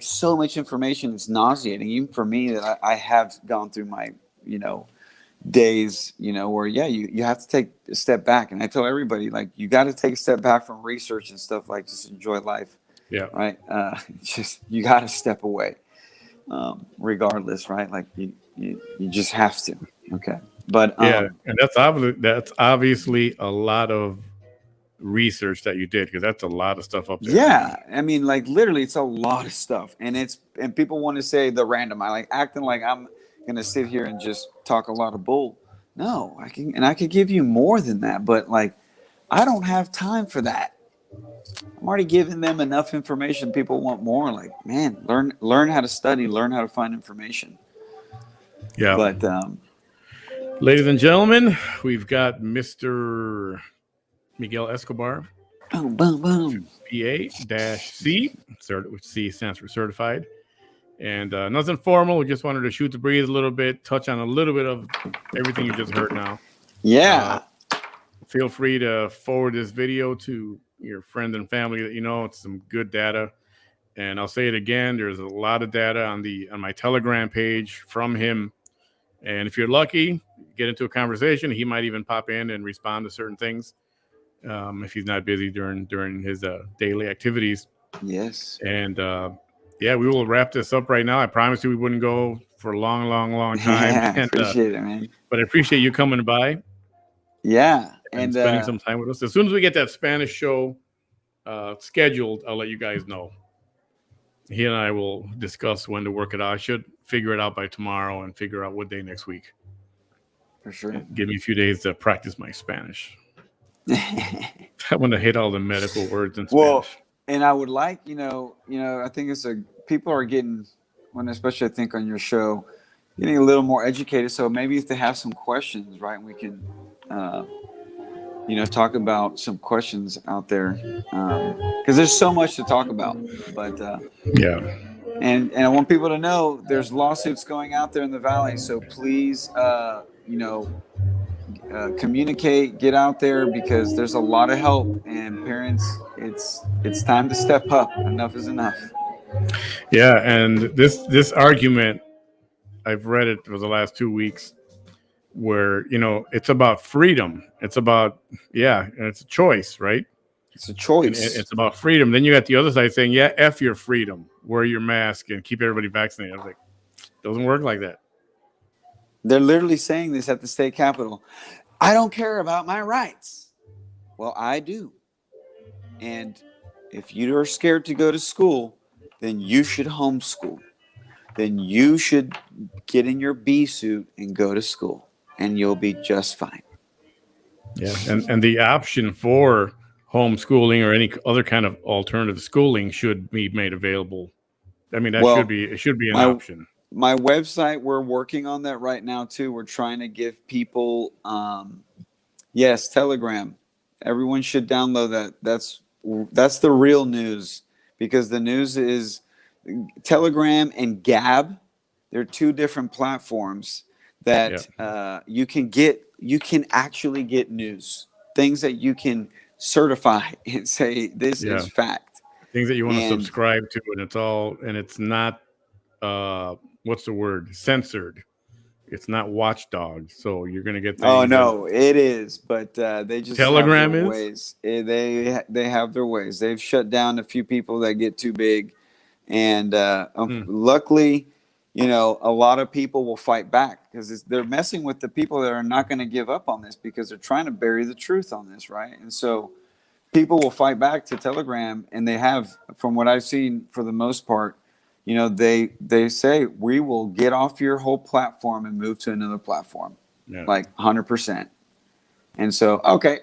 so much information. It's nauseating, even for me, that I have gone through my, days, where, you have to take a step back. And I tell everybody, like, you got to take a step back from research and stuff, like, just enjoy life. Yeah. Right. You got to step away, regardless. Right. Like, you just have to. Okay. But and that's obviously a lot of research that you did, because that's a lot of stuff up there. Yeah. I mean, like, literally, it's a lot of stuff, and people want to say the random. I like acting like I'm going to sit here and just talk a lot of bull. No, I could give you more than that, but, like, I don't have time for that. I'm already giving them enough information. People want more. Like, man, learn how to study, learn how to find information. Yeah. But ladies and gentlemen, we've got Mr. Miguel Escobar. Boom, boom, boom. PA-C, which C stands for certified. And nothing formal. We just wanted to shoot the breeze a little bit, touch on a little bit of everything you just heard now. Yeah. Feel free to forward this video to your friends and family that it's some good data. And I'll say it again, there's a lot of data on my Telegram page from him. And if you're lucky, get into a conversation, he might even pop in and respond to certain things if he's not busy during his daily activities. Yes. And we will wrap this up right now. I promised you we wouldn't go for a long, long, long time. Yeah, appreciate it, man. But I appreciate you coming by. Yeah. And spending some time with us. As soon as we get that Spanish show scheduled, I'll let you guys know. He and I will discuss when to work it out. I should figure it out by tomorrow and figure out what day next week. For sure. Give me a few days to practice my Spanish. I want to hit all the medical words in Spanish. Well, and I would like, I think people are getting, especially I think on your show, getting a little more educated. So maybe if they have some questions, right, we can, talk about some questions out there, because there's so much to talk about. But and I want people to know there's lawsuits going out there in the Valley. So please, communicate, get out there, because there's a lot of help, and parents, it's time to step up. Enough is enough. Yeah, and this argument, I've read it for the last 2 weeks, where it's about freedom. It's about and it's a choice, right? It's a choice. It's about freedom. Then you got the other side saying, yeah, F your freedom, wear your mask and keep everybody vaccinated. I was like, doesn't work like that. They're literally saying this at the state capitol. I don't care about my rights. Well, I do. And if you are scared to go to school, then you should homeschool. Then you should get in your bee suit and go to school, and you'll be just fine. Yeah, and the option for homeschooling or any other kind of alternative schooling should be made available. I mean, it should be an option. My website, we're working on that right now too. We're trying to give people, Telegram. Everyone should download that. That's the real news. because the news is Telegram and Gab. They're two different platforms that you can actually get news, things that you can certify and say this is fact. Things that you want to subscribe to, and it's not what's the word? Censored. It's not watchdog, so you're gonna get things. Oh no, it is, but they just Telegram have their is ways. They have their ways. They've shut down a few people that get too big, and luckily, a lot of people will fight back because they're messing with the people that are not going to give up on this because they're trying to bury the truth on this, right? And so people will fight back to Telegram, and they have, from what I've seen, for the most part. They say we will get off your whole platform and move to another platform, like 100%. And so, okay,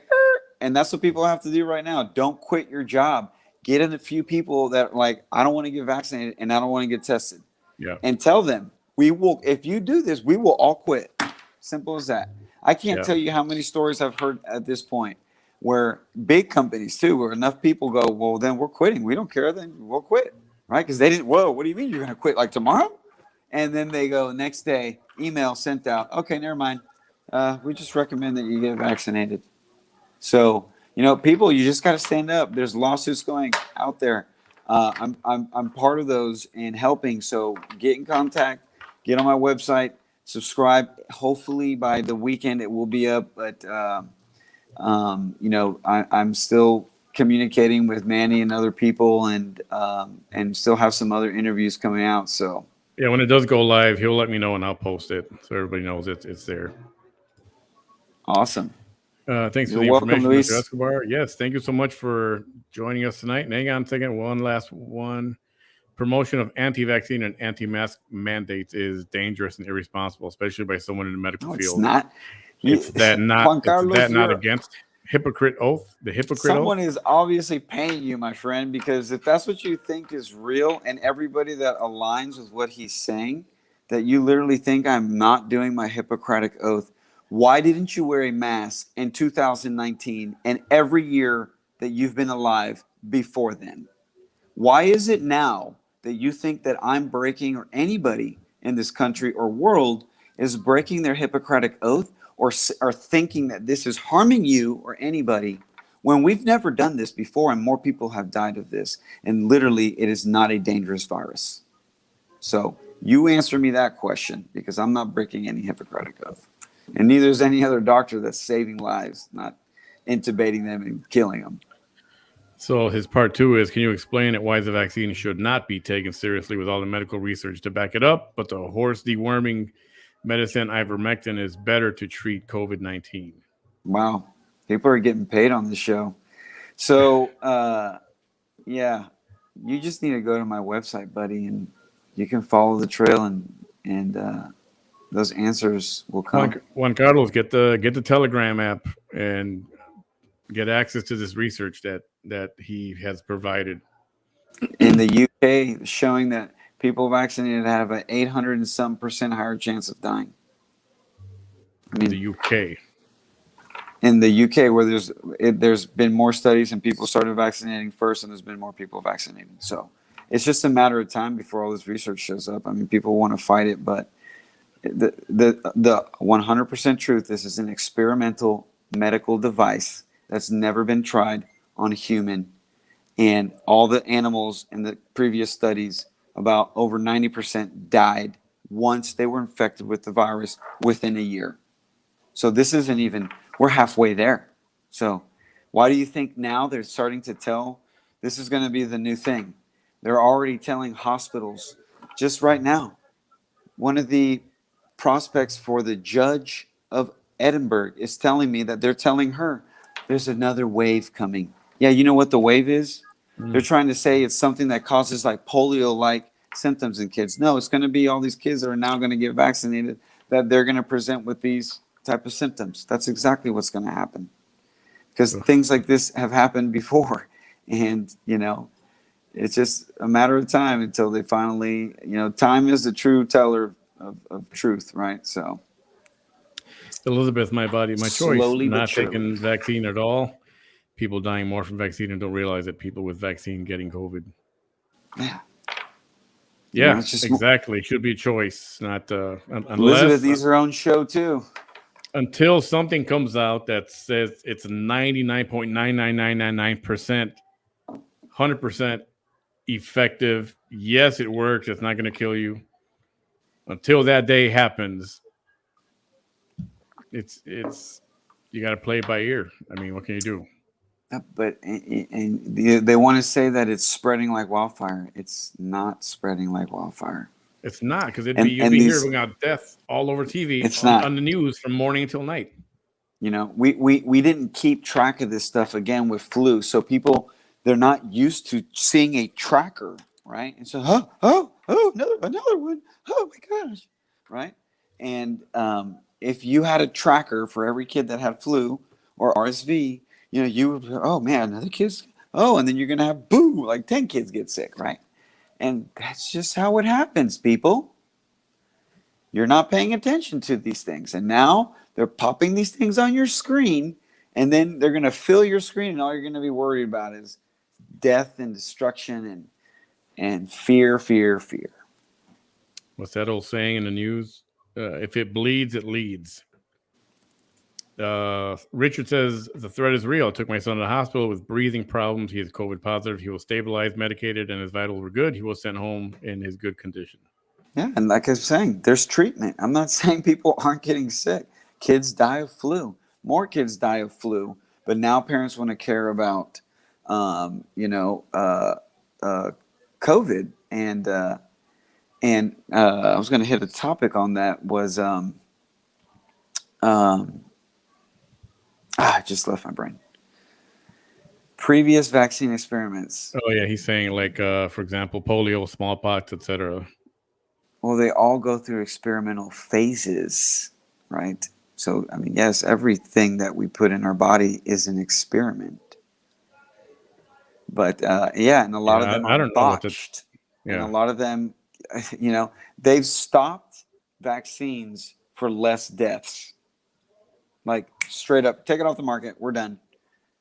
and that's what people have to do right now. Don't quit your job. Get in a few people that like, I don't want to get vaccinated and I don't want to get tested. Yeah. And tell them we will. If you do this, we will all quit. Simple as that. I can't tell you how many stories I've heard at this point where big companies too, where enough people go, well, then we're quitting. We don't care. Then we'll quit. Right? Because they didn't, whoa, what do you mean you're going to quit like tomorrow? And then they go next day, email sent out. Okay, never mind. We just recommend that you get vaccinated. So, people, you just got to stand up. There's lawsuits going out there. I'm part of those and helping. So get in contact, get on my website, subscribe. Hopefully by the weekend it will be up. But, I'm still communicating with Manny and other people, and still have some other interviews coming out. So yeah, when it does go live, he'll let me know and I'll post it so everybody knows it's there. Awesome. Thanks for the information, Mr. Escobar. Yes, thank you so much for joining us tonight. And hang on a second, one last one. Promotion of anti-vaccine and anti-mask mandates is dangerous and irresponsible, especially by someone in the medical field. It's not. It's that not against hypocrite oath, the hypocrite someone oath? Is obviously paying you, my friend, because if that's what you think is real and everybody that aligns with what he's saying, that you literally think I'm not doing my Hippocratic oath, why didn't you wear a mask in 2019 and every year that you've been alive before then? Why is it now that you think that I'm breaking, or anybody in this country or world is breaking their Hippocratic oath, or thinking that this is harming you or anybody, when we've never done this before and more people have died of this, and literally it is not a dangerous virus? So you answer me that question, because I'm not breaking any Hippocratic oath, and neither is any other doctor that's saving lives, not intubating them and killing them. So his part two is, can you explain why the vaccine should not be taken seriously with all the medical research to back it up, but the horse deworming medicine ivermectin is better to treat COVID-19? Wow. People are getting paid on the show. So, yeah, you just need to go to my website, buddy, and you can follow the trail, and those answers will come. Juan Carlos, get the Telegram app and get access to this research that he has provided. In the UK, showing that people vaccinated have an 800 and some % higher chance of dying. I mean, the UK. In the UK, where there's been more studies and people started vaccinating first, and there's been more people vaccinated. So it's just a matter of time before all this research shows up. I mean, people want to fight it, but the 100% truth, this is an experimental medical device that's never been tried on a human. And all the animals in the previous studies, about over 90% died once they were infected with the virus within a year. So this isn't even, we're halfway there. So why do you think now they're starting to tell, this is going to be the new thing? They're already telling hospitals, just right now, one of the prospects for the judge of Edinburgh is telling me that they're telling her there's another wave coming. Yeah, you know what the wave is? They're trying to say it's something that causes like polio-like symptoms in kids. No, it's going to be all these kids that are now going to get vaccinated, that they're going to present with these type of symptoms. That's exactly what's going to happen, because things like this have happened before, and it's just a matter of time until they finally, time is the true teller of truth, right? So Elizabeth, my body, my choice. Slowly not but surely. taking vaccine at all. People dying more from vaccine and don't realize that people with vaccine getting COVID. Yeah. Yeah, It's just exactly. It should be a choice, not Elizabeth unless needs her own show too. until something comes out that says it's 99.99999%, 100% effective. Yes, it works. It's not going to kill you. Until that day happens, it's you got to play it by ear. I mean, what can you do? But they want to say that it's spreading like wildfire. It's not spreading like wildfire. It's not, because you'd And be these, hearing about death all over TV it's not. on the news from morning until night. You know, we didn't keep track of this stuff again with flu, so people, they're not used to seeing a tracker, right? And so oh another one, oh my gosh, right? And if you had a tracker for every kid that had flu or RSV, you know, you would, oh man, another kid's, oh, and then you're gonna have boo, like 10 kids get sick, right? And that's just how it happens, people. You're not paying attention to these things. And now they're popping these things on your screen, and then they're going to fill your screen, and all you're going to be worried about is death and destruction and fear. What's that old saying in the news? If it bleeds, it leads. Richard says the threat is real. I took my son to the hospital with breathing problems. He is COVID positive. He was stabilized, medicated, and his vitals were good. He was sent home in his good condition. Yeah, and like I was saying, there's treatment. I'm not saying people aren't getting sick. Kids die of flu. More kids die of flu. But now parents want to care about, COVID, and I was going to hit a topic on that was it just left my brain. Previous vaccine experiments. Oh yeah, he's saying like, for example, polio, smallpox, etc. Well, they all go through experimental phases, right? So, I mean, yes, everything that we put in our body is an experiment. But and a lot of them are botched. And a lot of them, they've stopped vaccines for less deaths. Like straight up, take it off the market. We're done.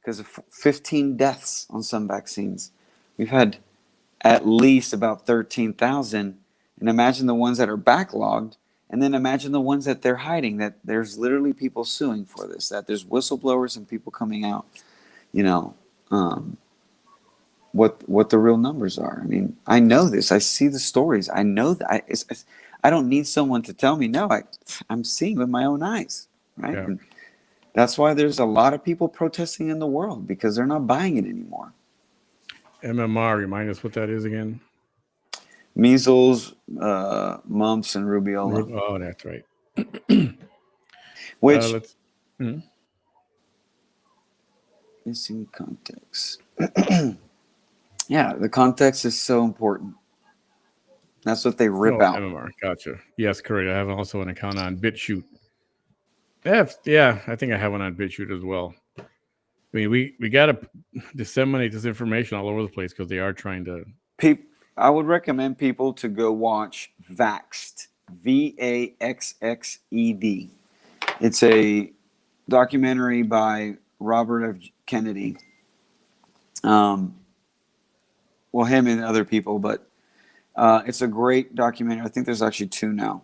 Because of 15 deaths on some vaccines. We've had at least about 13,000. And imagine the ones that are backlogged. And then imagine the ones that they're hiding, that there's literally people suing for this, that there's whistleblowers and people coming out, what the real numbers are. I mean, I know this. I see the stories. I know that. I don't need someone to tell me. No, I'm seeing with my own eyes, right? Yeah. And that's why there's a lot of people protesting in the world, because they're not buying it anymore. MMR, remind us what that is again. Measles, mumps, and rubella. Oh, that's right. Which missing context. Yeah, the context is so important. That's what they rip out. MMR, gotcha. Yes, correct. I have also an account on BitChute. Yeah, I think I have one on BitChute as well. I mean, we got to disseminate this information all over the place because they are trying to. I would recommend people to go watch Vaxxed, VAXXED. It's a documentary by Robert F. Kennedy. Him and other people, but it's a great documentary. I think there's actually 2 now.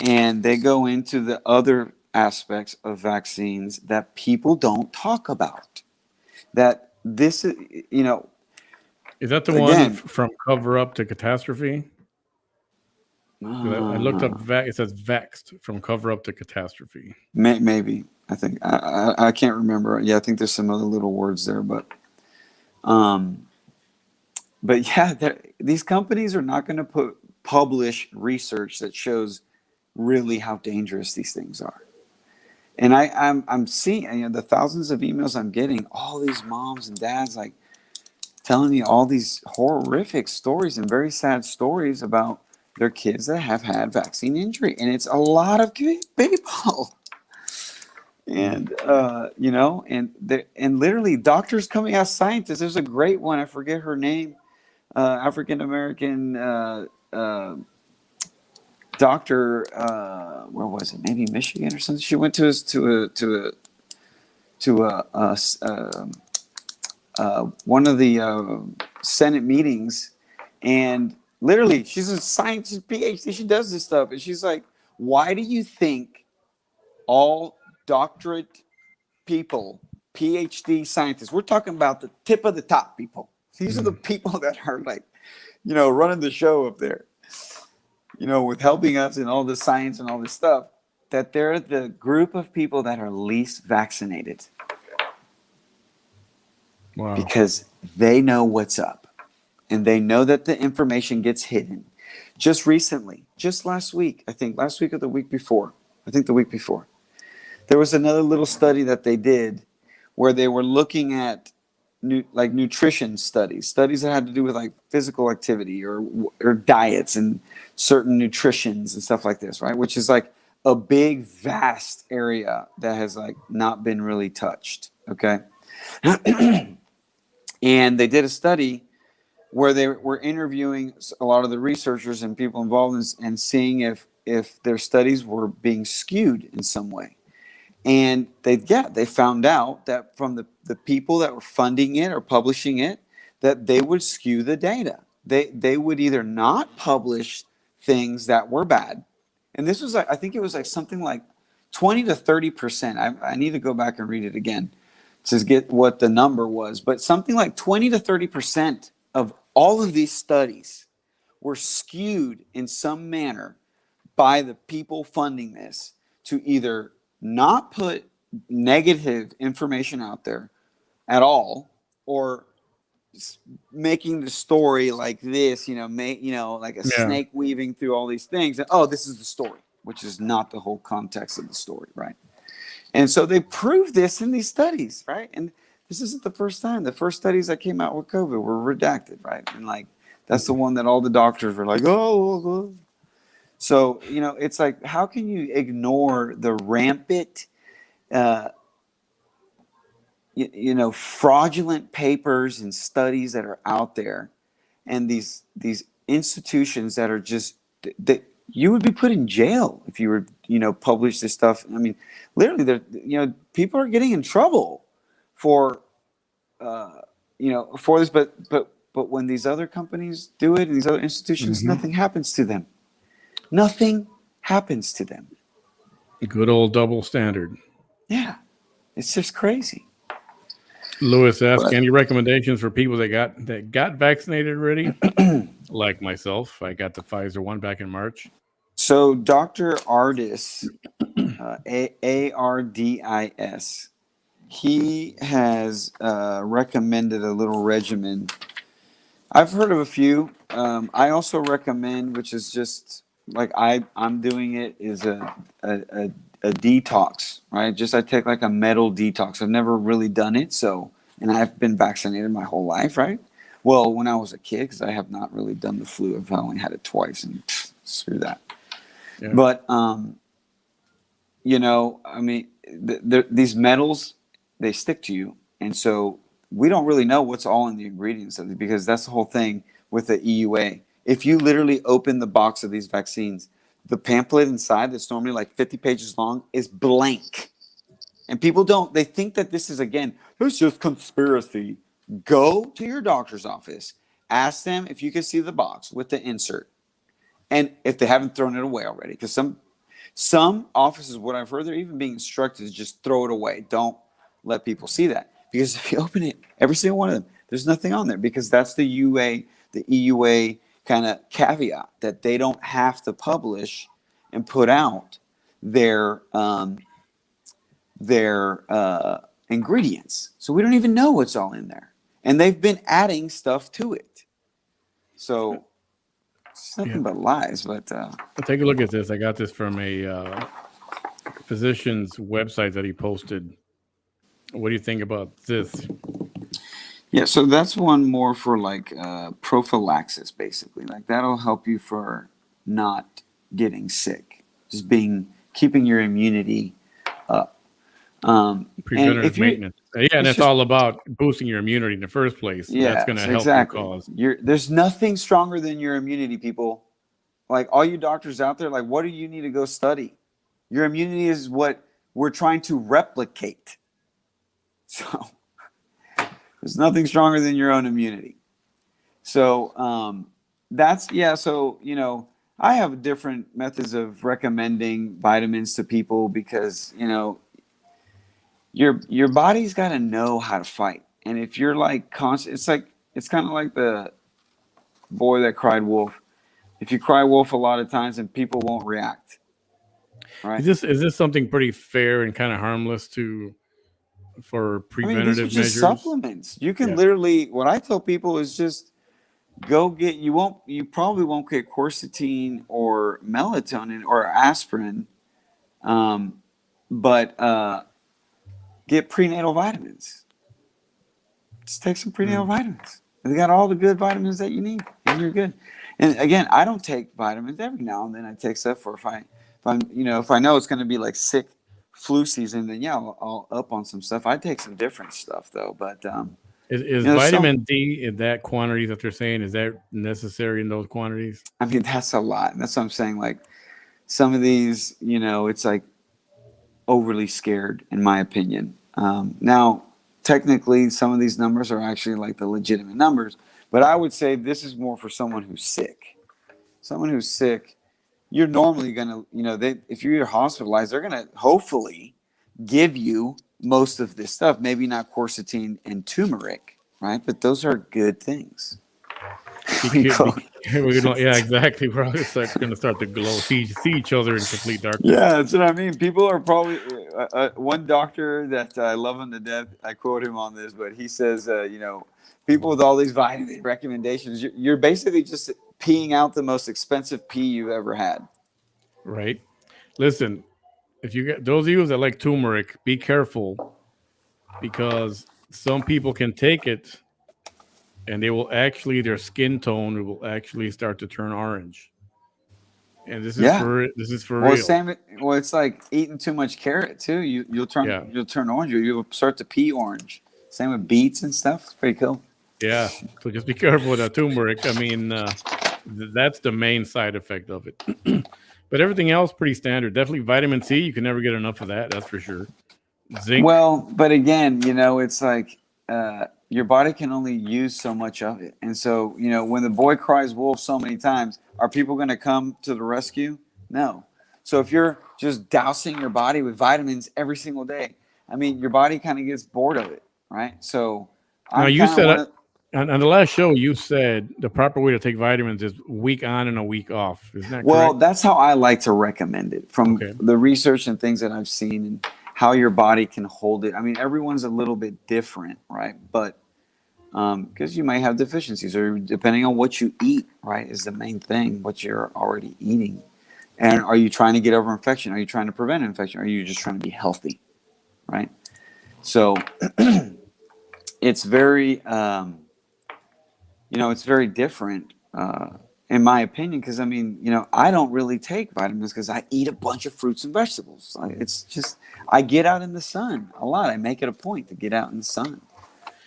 And they go into the other aspects of vaccines that people don't talk about. That this is, Is that the one from cover up to catastrophe? I looked up, it says Vaxxed from cover up to catastrophe. Maybe. I think. I can't remember. Yeah, I think there's some other little words there, but yeah, these companies are not going to publish research that shows really how dangerous these things are. And I'm seeing, the thousands of emails I'm getting, all these moms and dads like telling me all these horrific stories and very sad stories about their kids that have had vaccine injury, and it's a lot of people. And and literally doctors coming out, scientists. There's a great one, I forget her name, African American doctor. Where was it? Maybe Michigan or something. She went to one of the Senate meetings, And literally, she's a scientist, PhD. She does this stuff. And she's like, why do you think all doctorate people, PhD scientists, we're talking about the tip of the top people. These are the people that are like, running the show up there, with helping us in all the science and all this stuff, that they're the group of people that are least vaccinated. Wow. Because they know what's up. And they know that the information gets hidden. Just recently, just last week, I think, last week or the week before, the week before, there was another little study that they did where they were looking at nutrition studies that had to do with like physical activity or diets and certain nutritions and stuff like this, right? Which is like a big, vast area that has like not been really touched, okay? And they did a study where they were interviewing a lot of the researchers and people involved and seeing if their studies were being skewed in some way. And they found out that from the people that were funding it or publishing it, that they would skew the data. They would either not publish things that were bad. And this was, I think it was like something like 20 to 30%. I need to go back and read it again to get what the number was. But something like 20 to 30% of all of these studies were skewed in some manner by the people funding this to either not put negative information out there at all, or making the story like this, like a snake weaving through all these things. And, this is the story, which is not the whole context of the story, right? And so they proved this in these studies, right? And this isn't the first time. The first studies that came out with COVID were redacted, right? And like that's the one that all the doctors were like, oh. So, it's like, how can you ignore the rampant, fraudulent papers and studies that are out there, and these institutions that are just that you would be put in jail if you were, publish this stuff. I mean, literally, people are getting in trouble for, for this, but when these other companies do it and these other institutions, nothing happens to them. Nothing happens to them. Good old double standard. Yeah, it's just crazy. Lewis asked, any recommendations for people that got vaccinated already? Like myself, I got the Pfizer one back in March. So Dr. Ardis, Ardis, he has recommended a little regimen. I've heard of a few. I also recommend, which is just like I'm doing it, is a detox, right? Just I take like a metal detox. I've never really done it, and I've been vaccinated my whole life, right? Well, when I was a kid, because I have not really done the flu. I've only had it twice, and screw that. Yeah. But I mean, these metals, they stick to you, and so we don't really know what's all in the ingredients of it, because that's the whole thing with the EUA. If you literally open the box of these vaccines, the pamphlet inside that's normally like 50 pages long is blank. And people they think that this is, again, it's just conspiracy. Go to your doctor's office, ask them if you can see the box with the insert. And if they haven't thrown it away already, because some offices, what I've heard, they're even being instructed to just throw it away. Don't let people see that. Because if you open it, every single one of them, there's nothing on there, because that's the EUA kind of caveat, that they don't have to publish and put out their ingredients. So we don't even know what's all in there. And they've been adding stuff to it. So it's nothing but lies. But take a look at this. I got this from a physician's website that he posted. What do you think about this? Yeah, so that's one more for like prophylaxis, basically. Like that'll help you for not getting sick, just keeping your immunity up. Preventative maintenance. And it's all about boosting your immunity in the first place. Yeah, that's going to help exactly. your cause. There's nothing stronger than your immunity, people. Like all you doctors out there, like what do you need to go study? Your immunity is what we're trying to replicate. So there's nothing stronger than your own immunity. So So, I have different methods of recommending vitamins to people because, your body's got to know how to fight. And if you're like constant, it's kind of like the boy that cried wolf. If you cry wolf a lot of times, then people won't react, right? Is this something pretty fair and kind of harmless for I mean, these are preventative just measures? supplements. You can Yeah. literally, what I tell people is just you probably won't get quercetin or melatonin or aspirin, um, but get prenatal vitamins. Just take some prenatal Mm. vitamins. They got all the good vitamins that you need, and you're good. And again, I don't take vitamins every now and then. I take stuff for if I know it's going to be like sick flu season, then yeah, I'll up on some stuff. I take some different stuff though, but Is there's some. vitamin D in that quantity that they're saying, is that necessary in those quantities? I mean, that's a lot. That's what I'm saying. Like some of these, it's like overly scared, in my opinion. Now, technically, some of these numbers are actually like the legitimate numbers, but I would say this is more for someone who's sick. Someone who's sick, you're normally gonna, if you're hospitalized, they're gonna hopefully give you most of this stuff. Maybe not quercetin and turmeric, right? But those are good things. We go. Yeah, exactly. We're all going to start to glow, see each other in complete darkness. Yeah, that's what I mean. People are probably one doctor that I love him to death. I quote him on this, but he says, people with all these vitamin recommendations, you're basically just peeing out the most expensive pee you've ever had. Right. Listen, if you get those of you that like turmeric, be careful because some people can take it and their skin tone will actually start to turn orange. And Yeah. this is for Well, real. same. Well, it's like eating too much carrot too. You'll turn Yeah. you'll turn orange. You'll start to pee orange. Same with beets and stuff. It's pretty cool. Yeah. So just be careful with that turmeric. I mean, that's the main side effect of it. But everything else pretty standard. Definitely vitamin C. You can never get enough of that. That's for sure. Zinc. Well, but again, it's like your body can only use so much of it. And so, when the boy cries wolf so many times, are people going to come to the rescue? No. So if you're just dousing your body with vitamins every single day, I mean, your body kind of gets bored of it, right? So Now I'm you kind of said one of, on the last show you said the proper way to take vitamins is week on and a week off. Isn't that well, correct? that's how I like to recommend it from Okay. the research and things that I've seen and how your body can hold it. I mean, everyone's a little bit different, right? But because you might have deficiencies or depending on what you eat, right, is the main thing, what you're already eating. And are you trying to get over infection? Are you trying to prevent infection? Are you just trying to be healthy, right? So it's very, it's very different, in my opinion, because I mean, I don't really take vitamins because I eat a bunch of fruits and vegetables. It's just, I get out in the sun a lot. I make it a point to get out in the sun,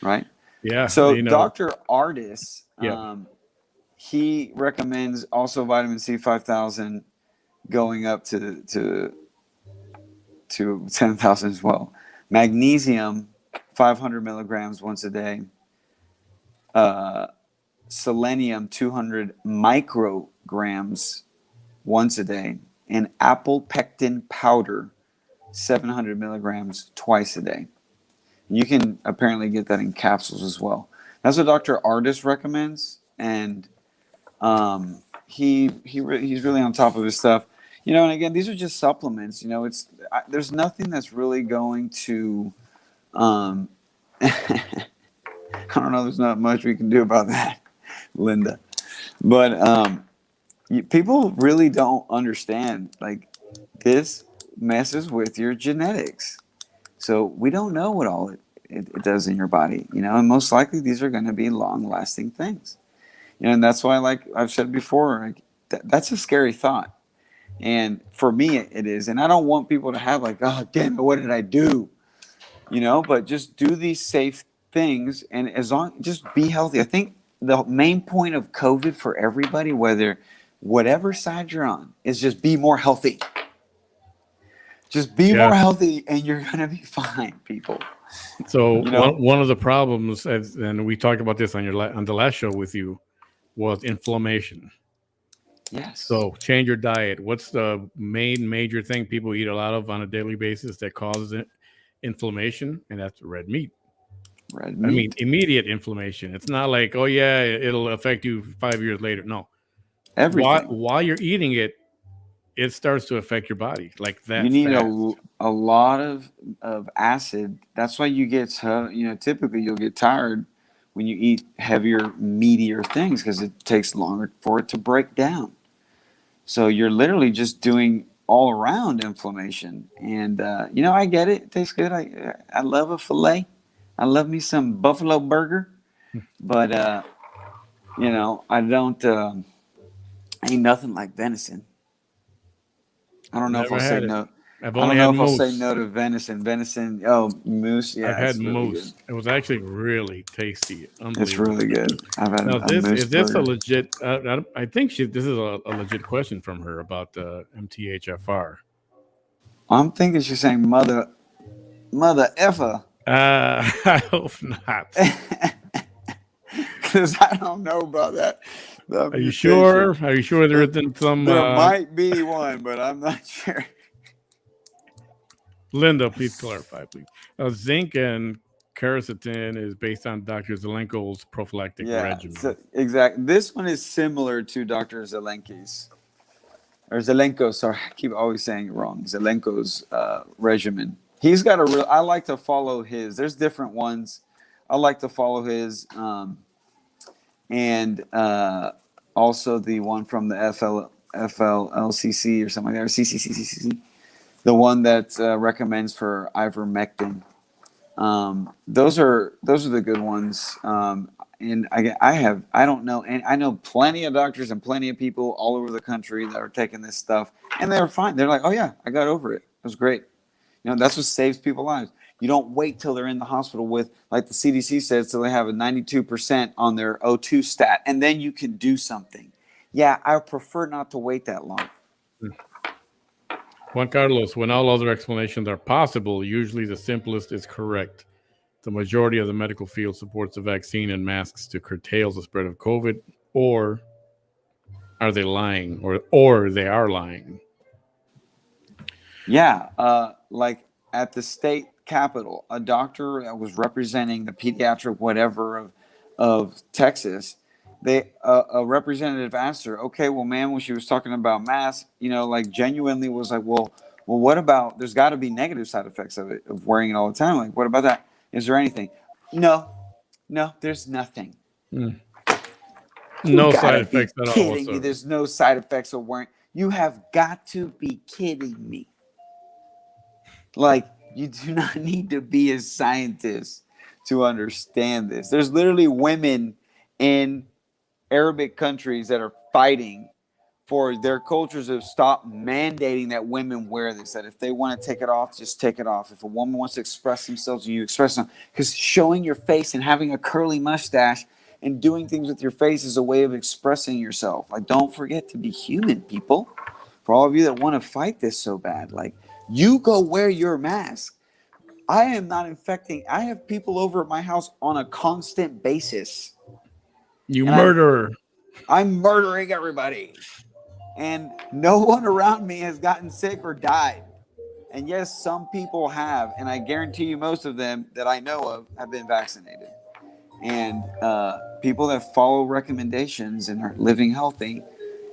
right? Yeah. So Dr. Artis, Yeah. he recommends also vitamin C 5,000 going up to 10,000 as well. Magnesium 500 milligrams once a day. Selenium 200 micrograms once a day, and apple pectin powder 700 milligrams twice a day. You can apparently get that in capsules as well. That's what Dr. Artis recommends, and he's really on top of his stuff. And again, these are just supplements. There's nothing that's really going to. I don't know. There's not much we can do about that, Linda. But people really don't understand. Like this messes with your genetics. So we don't know what all it does in your body, and most likely these are going to be long-lasting things. And that's why, like I've said before, like that's a scary thought. And for me, it is. And I don't want people to have like, oh, damn it, what did I do? But just do these safe things, and just be healthy. I think the main point of COVID for everybody, whatever side you're on, is just be more healthy. Just be more healthy, and you're gonna be fine, people. So one of the problems, and we talked about this on the last show with you, was inflammation. Yes. So change your diet. What's the main major thing people eat a lot of on a daily basis that causes inflammation? And that's red meat. Red I mean, meat. immediate inflammation. It's not like, oh yeah, it'll affect you 5 years later. No, Everything. while you're eating it, it starts to affect your body like You that need fast. a lot of acid. That's why you get, typically you'll get tired when you eat heavier, meatier things because it takes longer for it to break down. So you're literally just doing all around inflammation. And, I get it. It tastes good. I love a filet. I love me some buffalo burger. But, I don't, ain't nothing like venison. I don't know if I'll Never say had it. no. I've I only don't know had if I'll say moose. no to venison. Venison, oh, moose, I've yeah, had it's really good. moose. It was actually really tasty, It's unbelievable. really good. I've had Now, a this moose is this a burger. legit? I think this is a legit question from her about MTHFR. I'm thinking she's saying mother effer. I hope not. Because I don't know about that. The Are you mutation. sure? Are you sure there isn't some? There might be one, but I'm not sure. Linda, please clarify, please. Zinc and quercetin is based on Dr. Zelenko's prophylactic Yeah, so regimen. exactly. This one is similar to Dr. Zelenki's. Or Zelenko, sorry, I keep always saying it wrong. Zelenko's regimen. He's got a real. I like to follow his. There's different ones. I like to follow his, and also the one from the FLLCC or something like that, or CCCCC. The one that recommends for ivermectin. Those are the good ones. And I don't know, and I know plenty of doctors and plenty of people all over the country that are taking this stuff, and they're fine. They're like, oh yeah, I got over it. It was great. That's what saves people's lives. You don't wait till they're in the hospital with, like the CDC says, till they have a 92% on their O2 stat, and then you can do something. Yeah, I prefer not to wait that long. Juan Carlos, when all other explanations are possible, usually the simplest is correct. The majority of the medical field supports the vaccine and masks to curtail the spread of COVID, or are they lying? Or they are lying. Yeah, like at the state capitol, a doctor that was representing the pediatric whatever of Texas, a representative asked her, okay, well, ma'am, when she was talking about masks, like genuinely was like, well, what about? There's got to be negative side effects of it, of wearing it all the time. Like, what about that? Is there anything? No, there's nothing. Mm. You No side gotta be effects at all kidding me. whatsoever. There's no side effects of wearing. You have got to be kidding me. Like, you do not need to be a scientist to understand this. There's literally women in Arabic countries that are fighting for their cultures to stop mandating that women wear this. That if they want to take it off, just take it off. If a woman wants to express themselves, you express them. Because showing your face and having a curly mustache and doing things with your face is a way of expressing yourself. Like, don't forget to be human, people. For all of you that want to fight this so bad, like, you go wear your mask. I am not infecting. I have people over at my house on a constant basis. You And murderer. I'm murdering everybody. And no one around me has gotten sick or died. And yes, some people have. And I guarantee you most of them that I know of have been vaccinated. And people that follow recommendations and are living healthy,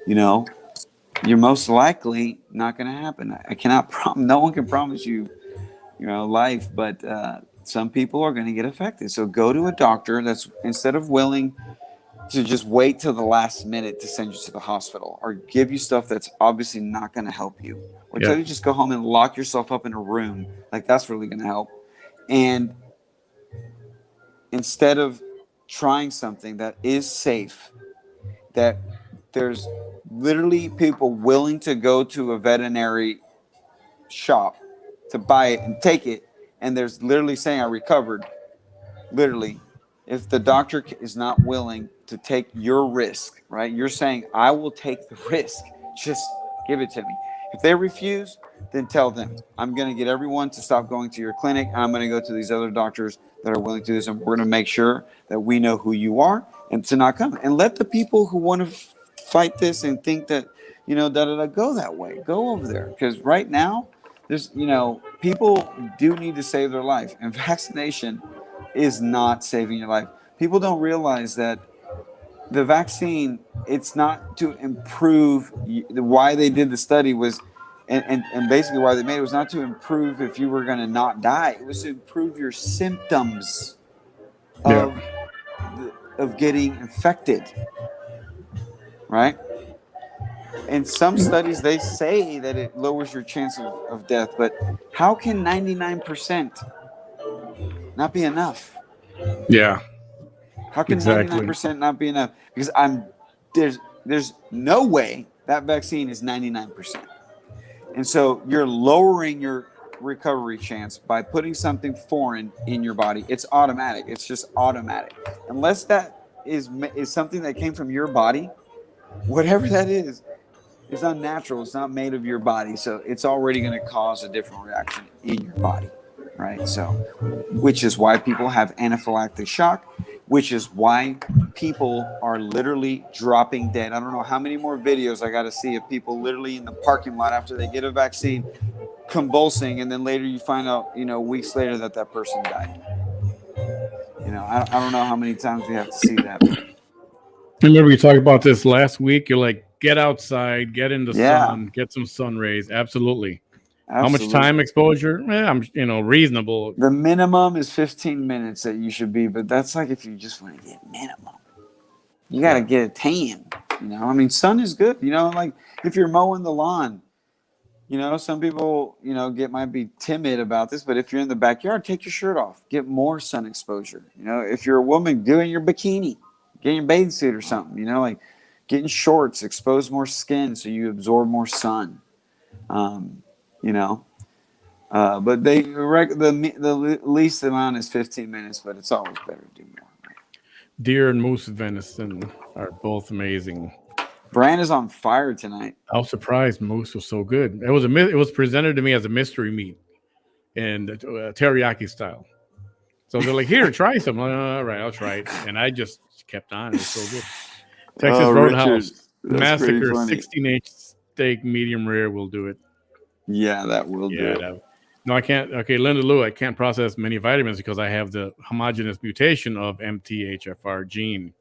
you're most likely not going to happen. I cannot no one can promise you, life, but some people are going to get affected. So go to a doctor that's, instead of willing to just wait till the last minute to send you to the hospital or give you stuff that's obviously not going to help you, or tell you just go home and lock yourself up in a room, like that's really going to help. And instead of trying something that is safe, that there's literally people willing to go to a veterinary shop to buy it and take it, and there's literally saying I recovered. Literally, if the doctor is not willing to take your risk, right? You're saying I will take the risk. Just give it to me. If they refuse, then tell them I'm going to get everyone to stop going to your clinic. I'm going to go to these other doctors that are willing to do this, and we're going to make sure that we know who you are and to not come, and let the people who want to fight this and think that, go that way, go over there, because right now there's, people do need to save their life, and vaccination is not saving your life. People don't realize that the vaccine, it's not to improve. Why they did the study was, and basically why they made it was not to improve if you were going to not die. It was to improve your symptoms of getting infected, right? In some studies, they say that it lowers your chance of death, but how can 99% not be enough? Yeah. How can 99% not be enough? Because there's no way that vaccine is 99%. And so you're lowering your recovery chance by putting something foreign in your body. It's automatic. It's just automatic. Unless that is something that came from your body, whatever that is, it's not natural. It's not made of your body. So it's already going to cause a different reaction in your body, right? So, which is why people have anaphylactic shock, which is why people are literally dropping dead. I don't know how many more videos I got to see of people literally in the parking lot after they get a vaccine convulsing, and then later you find out, weeks later that person died. I don't know how many times we have to see that. Remember we talked about this last week. You're like, get outside, get in the sun, get some sun rays. Absolutely. How much time exposure? I'm reasonable. The minimum is 15 minutes that you should be, but that's like if you just want to get minimum. You got to get a tan. Sun is good. Like if you're mowing the lawn, some people, might be timid about this, but if you're in the backyard, take your shirt off, get more sun exposure. If you're a woman, do it in your bikini, get in your bathing suit or something, like get in shorts, expose more skin so you absorb more sun. But the least amount is 15 minutes, but it's always better to do more. Right? Deer and moose venison are both amazing. Bran is on fire tonight. I was surprised moose was so good. It was presented to me as a mystery meat and teriyaki style. So they're like, "Here, try some." Like, all right, I'll try it, and I just kept on. It was so good. Texas Roadhouse Massacre 16-inch steak, medium rare will do it. Yeah, that will do it. No, I can't. Okay, Linda Lou, I can't process many vitamins because I have the homogeneous mutation of MTHFR gene.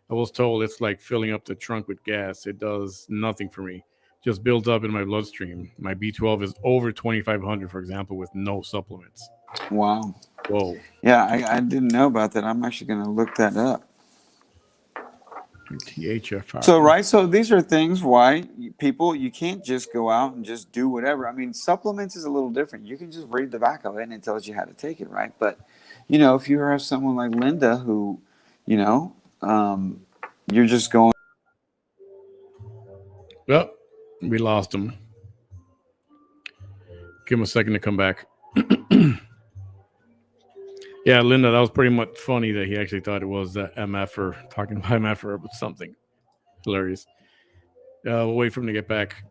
I was told it's like filling up the trunk with gas. It does nothing for me. Just builds up in my bloodstream. My B12 is over 2,500, for example, with no supplements. Wow. Whoa. Yeah, I didn't know about that. I'm actually going to look that up. THFR. So these are things why you can't just go out and just do whatever. Supplements is a little different. You can just read the back of it and it tells you how to take it, right? But, if you have someone like Linda who, you're just going. Well, we lost him. Give him a second to come back. Yeah, Linda, that was pretty much funny that he actually thought it was MFer talking about MFer or something. Hilarious. We'll wait for him to get back.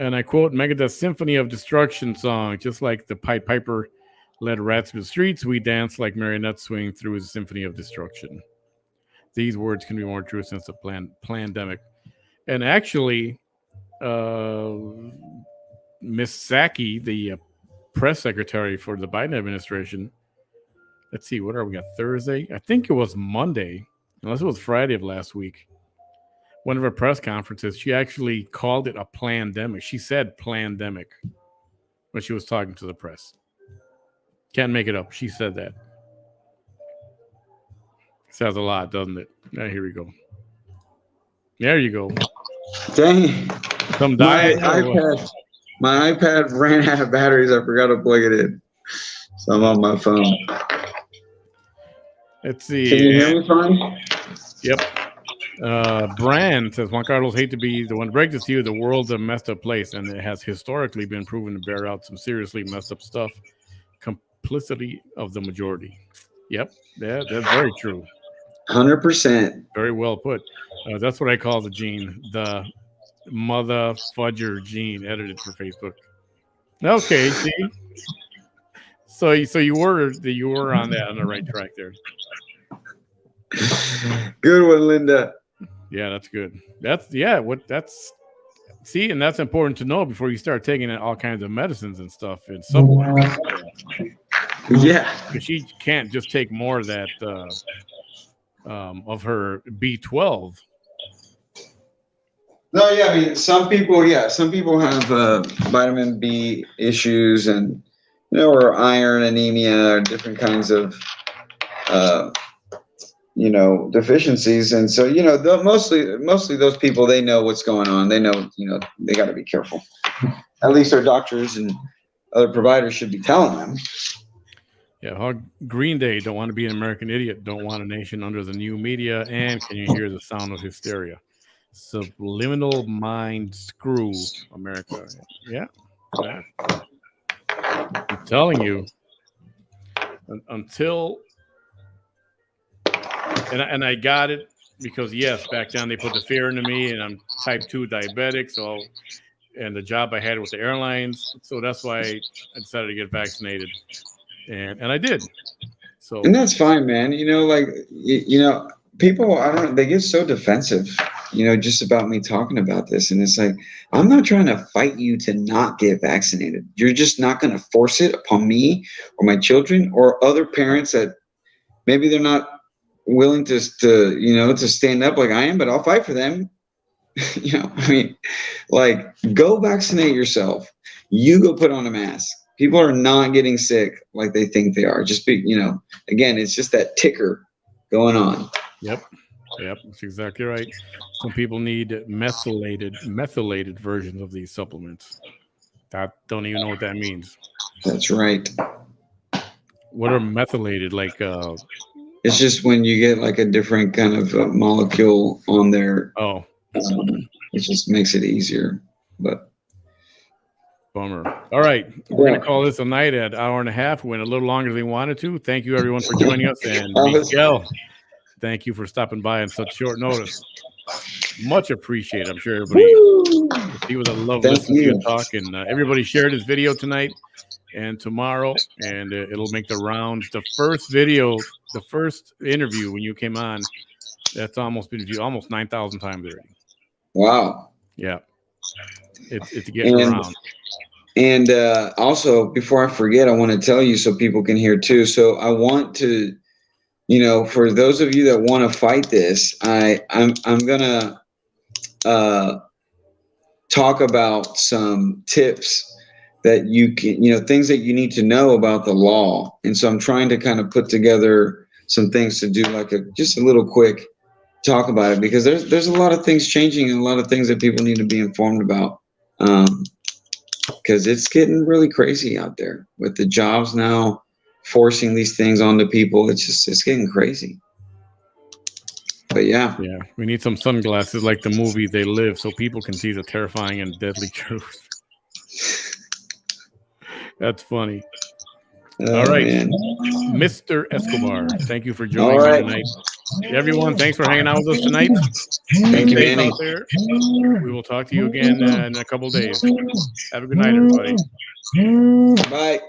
And I quote Megadeth's Symphony of Destruction song, just like the Pied Piper led rats to the streets, we dance like marionettes swing through his Symphony of Destruction. These words can be more true since the pandemic. And actually, Miss Psaki, the press secretary for the Biden administration, let's see, what are we got? Thursday? I think it was Monday, unless it was Friday of last week. One of her press conferences, she actually called it a plandemic. She said plandemic when she was talking to the press. Can't make it up. She said that. Says a lot, doesn't it? Now, here we go. There you go. Dang. Some diet. My iPad ran out of batteries. I forgot to plug it in. So I'm on my phone. Let's see. Can you hear me fine? Yep. Brand says, Juan Carlos, hate to be the one to break this to you. The world's a messed up place, and it has historically been proven to bear out some seriously messed up stuff. Complicity of the majority. Yep. Yeah, that's very true. 100%. Very well put. That's what I call the gene, the mother fudger gene, edited for Facebook. Okay, see. So you were on the right track there. Good one, Linda. Yeah, that's good. See, and that's important to know before you start taking all kinds of medicines and stuff and supplements. Yeah. Because she can't just take more of that of her B12. No, yeah, I mean, some people have vitamin B issues, and or iron anemia, or different kinds of deficiencies, and so mostly those people, they know what's going on. They know they got to be careful. At least their doctors and other providers should be telling them. Yeah, how Green Day, Don't Want to Be an American Idiot, Don't Want a Nation Under the New Media, and Can You Hear the Sound of Hysteria? Subliminal Mind Screw America. Yeah. I'm telling you, until and I got it because yes, back then they put the fear into me, and I'm type 2 diabetic, so and the job I had with the airlines, so that's why I decided to get vaccinated, and I did. So and that's fine, man. People, they get so defensive, just about me talking about this, and it's like, I'm not trying to fight you to not get vaccinated. You're just not going to force it upon me or my children or other parents that maybe they're not willing to stand up like I am, but I'll fight for them. Go vaccinate yourself. You go put on a mask. People are not getting sick like they think they are. Just again, it's just that ticker going on. Yep, that's exactly right. Some people need methylated versions of these supplements. I don't even know what that means. That's right. What are methylated? Like it's just when you get like a different kind of molecule on there. Oh, it just makes it easier. But bummer. All right, we're gonna call this a night at 1.5 hours. We went a little longer than we wanted to. Thank you everyone for joining us, and Miguel, thank you for stopping by on such short notice. Much appreciated. I'm sure everybody. He was a love listening to you talk, and everybody shared his video tonight and tomorrow, and it'll make the rounds. The first interview when you came on, that's almost been viewed almost 9,000 times already. Wow. Yeah, it's getting around. And also, before I forget, I want to tell you so people can hear too. So I want to, for those of you that want to fight this, I'm gonna talk about some tips that you can, things that you need to know about the law. And so I'm trying to kind of put together some things to do, like just a little quick talk about it, because there's a lot of things changing and a lot of things that people need to be informed about. Because it's getting really crazy out there with the jobs now forcing these things onto people. It's getting crazy. But yeah, we need some sunglasses like the movie They Live, so people can see the terrifying and deadly truth. That's funny. All right, man. Mr. Escobar, thank you for joining me tonight. Everyone, thanks for hanging out with us tonight. Thank you, Manny. Out there. We will talk to you again in a couple of days. Have a good night, everybody. Bye.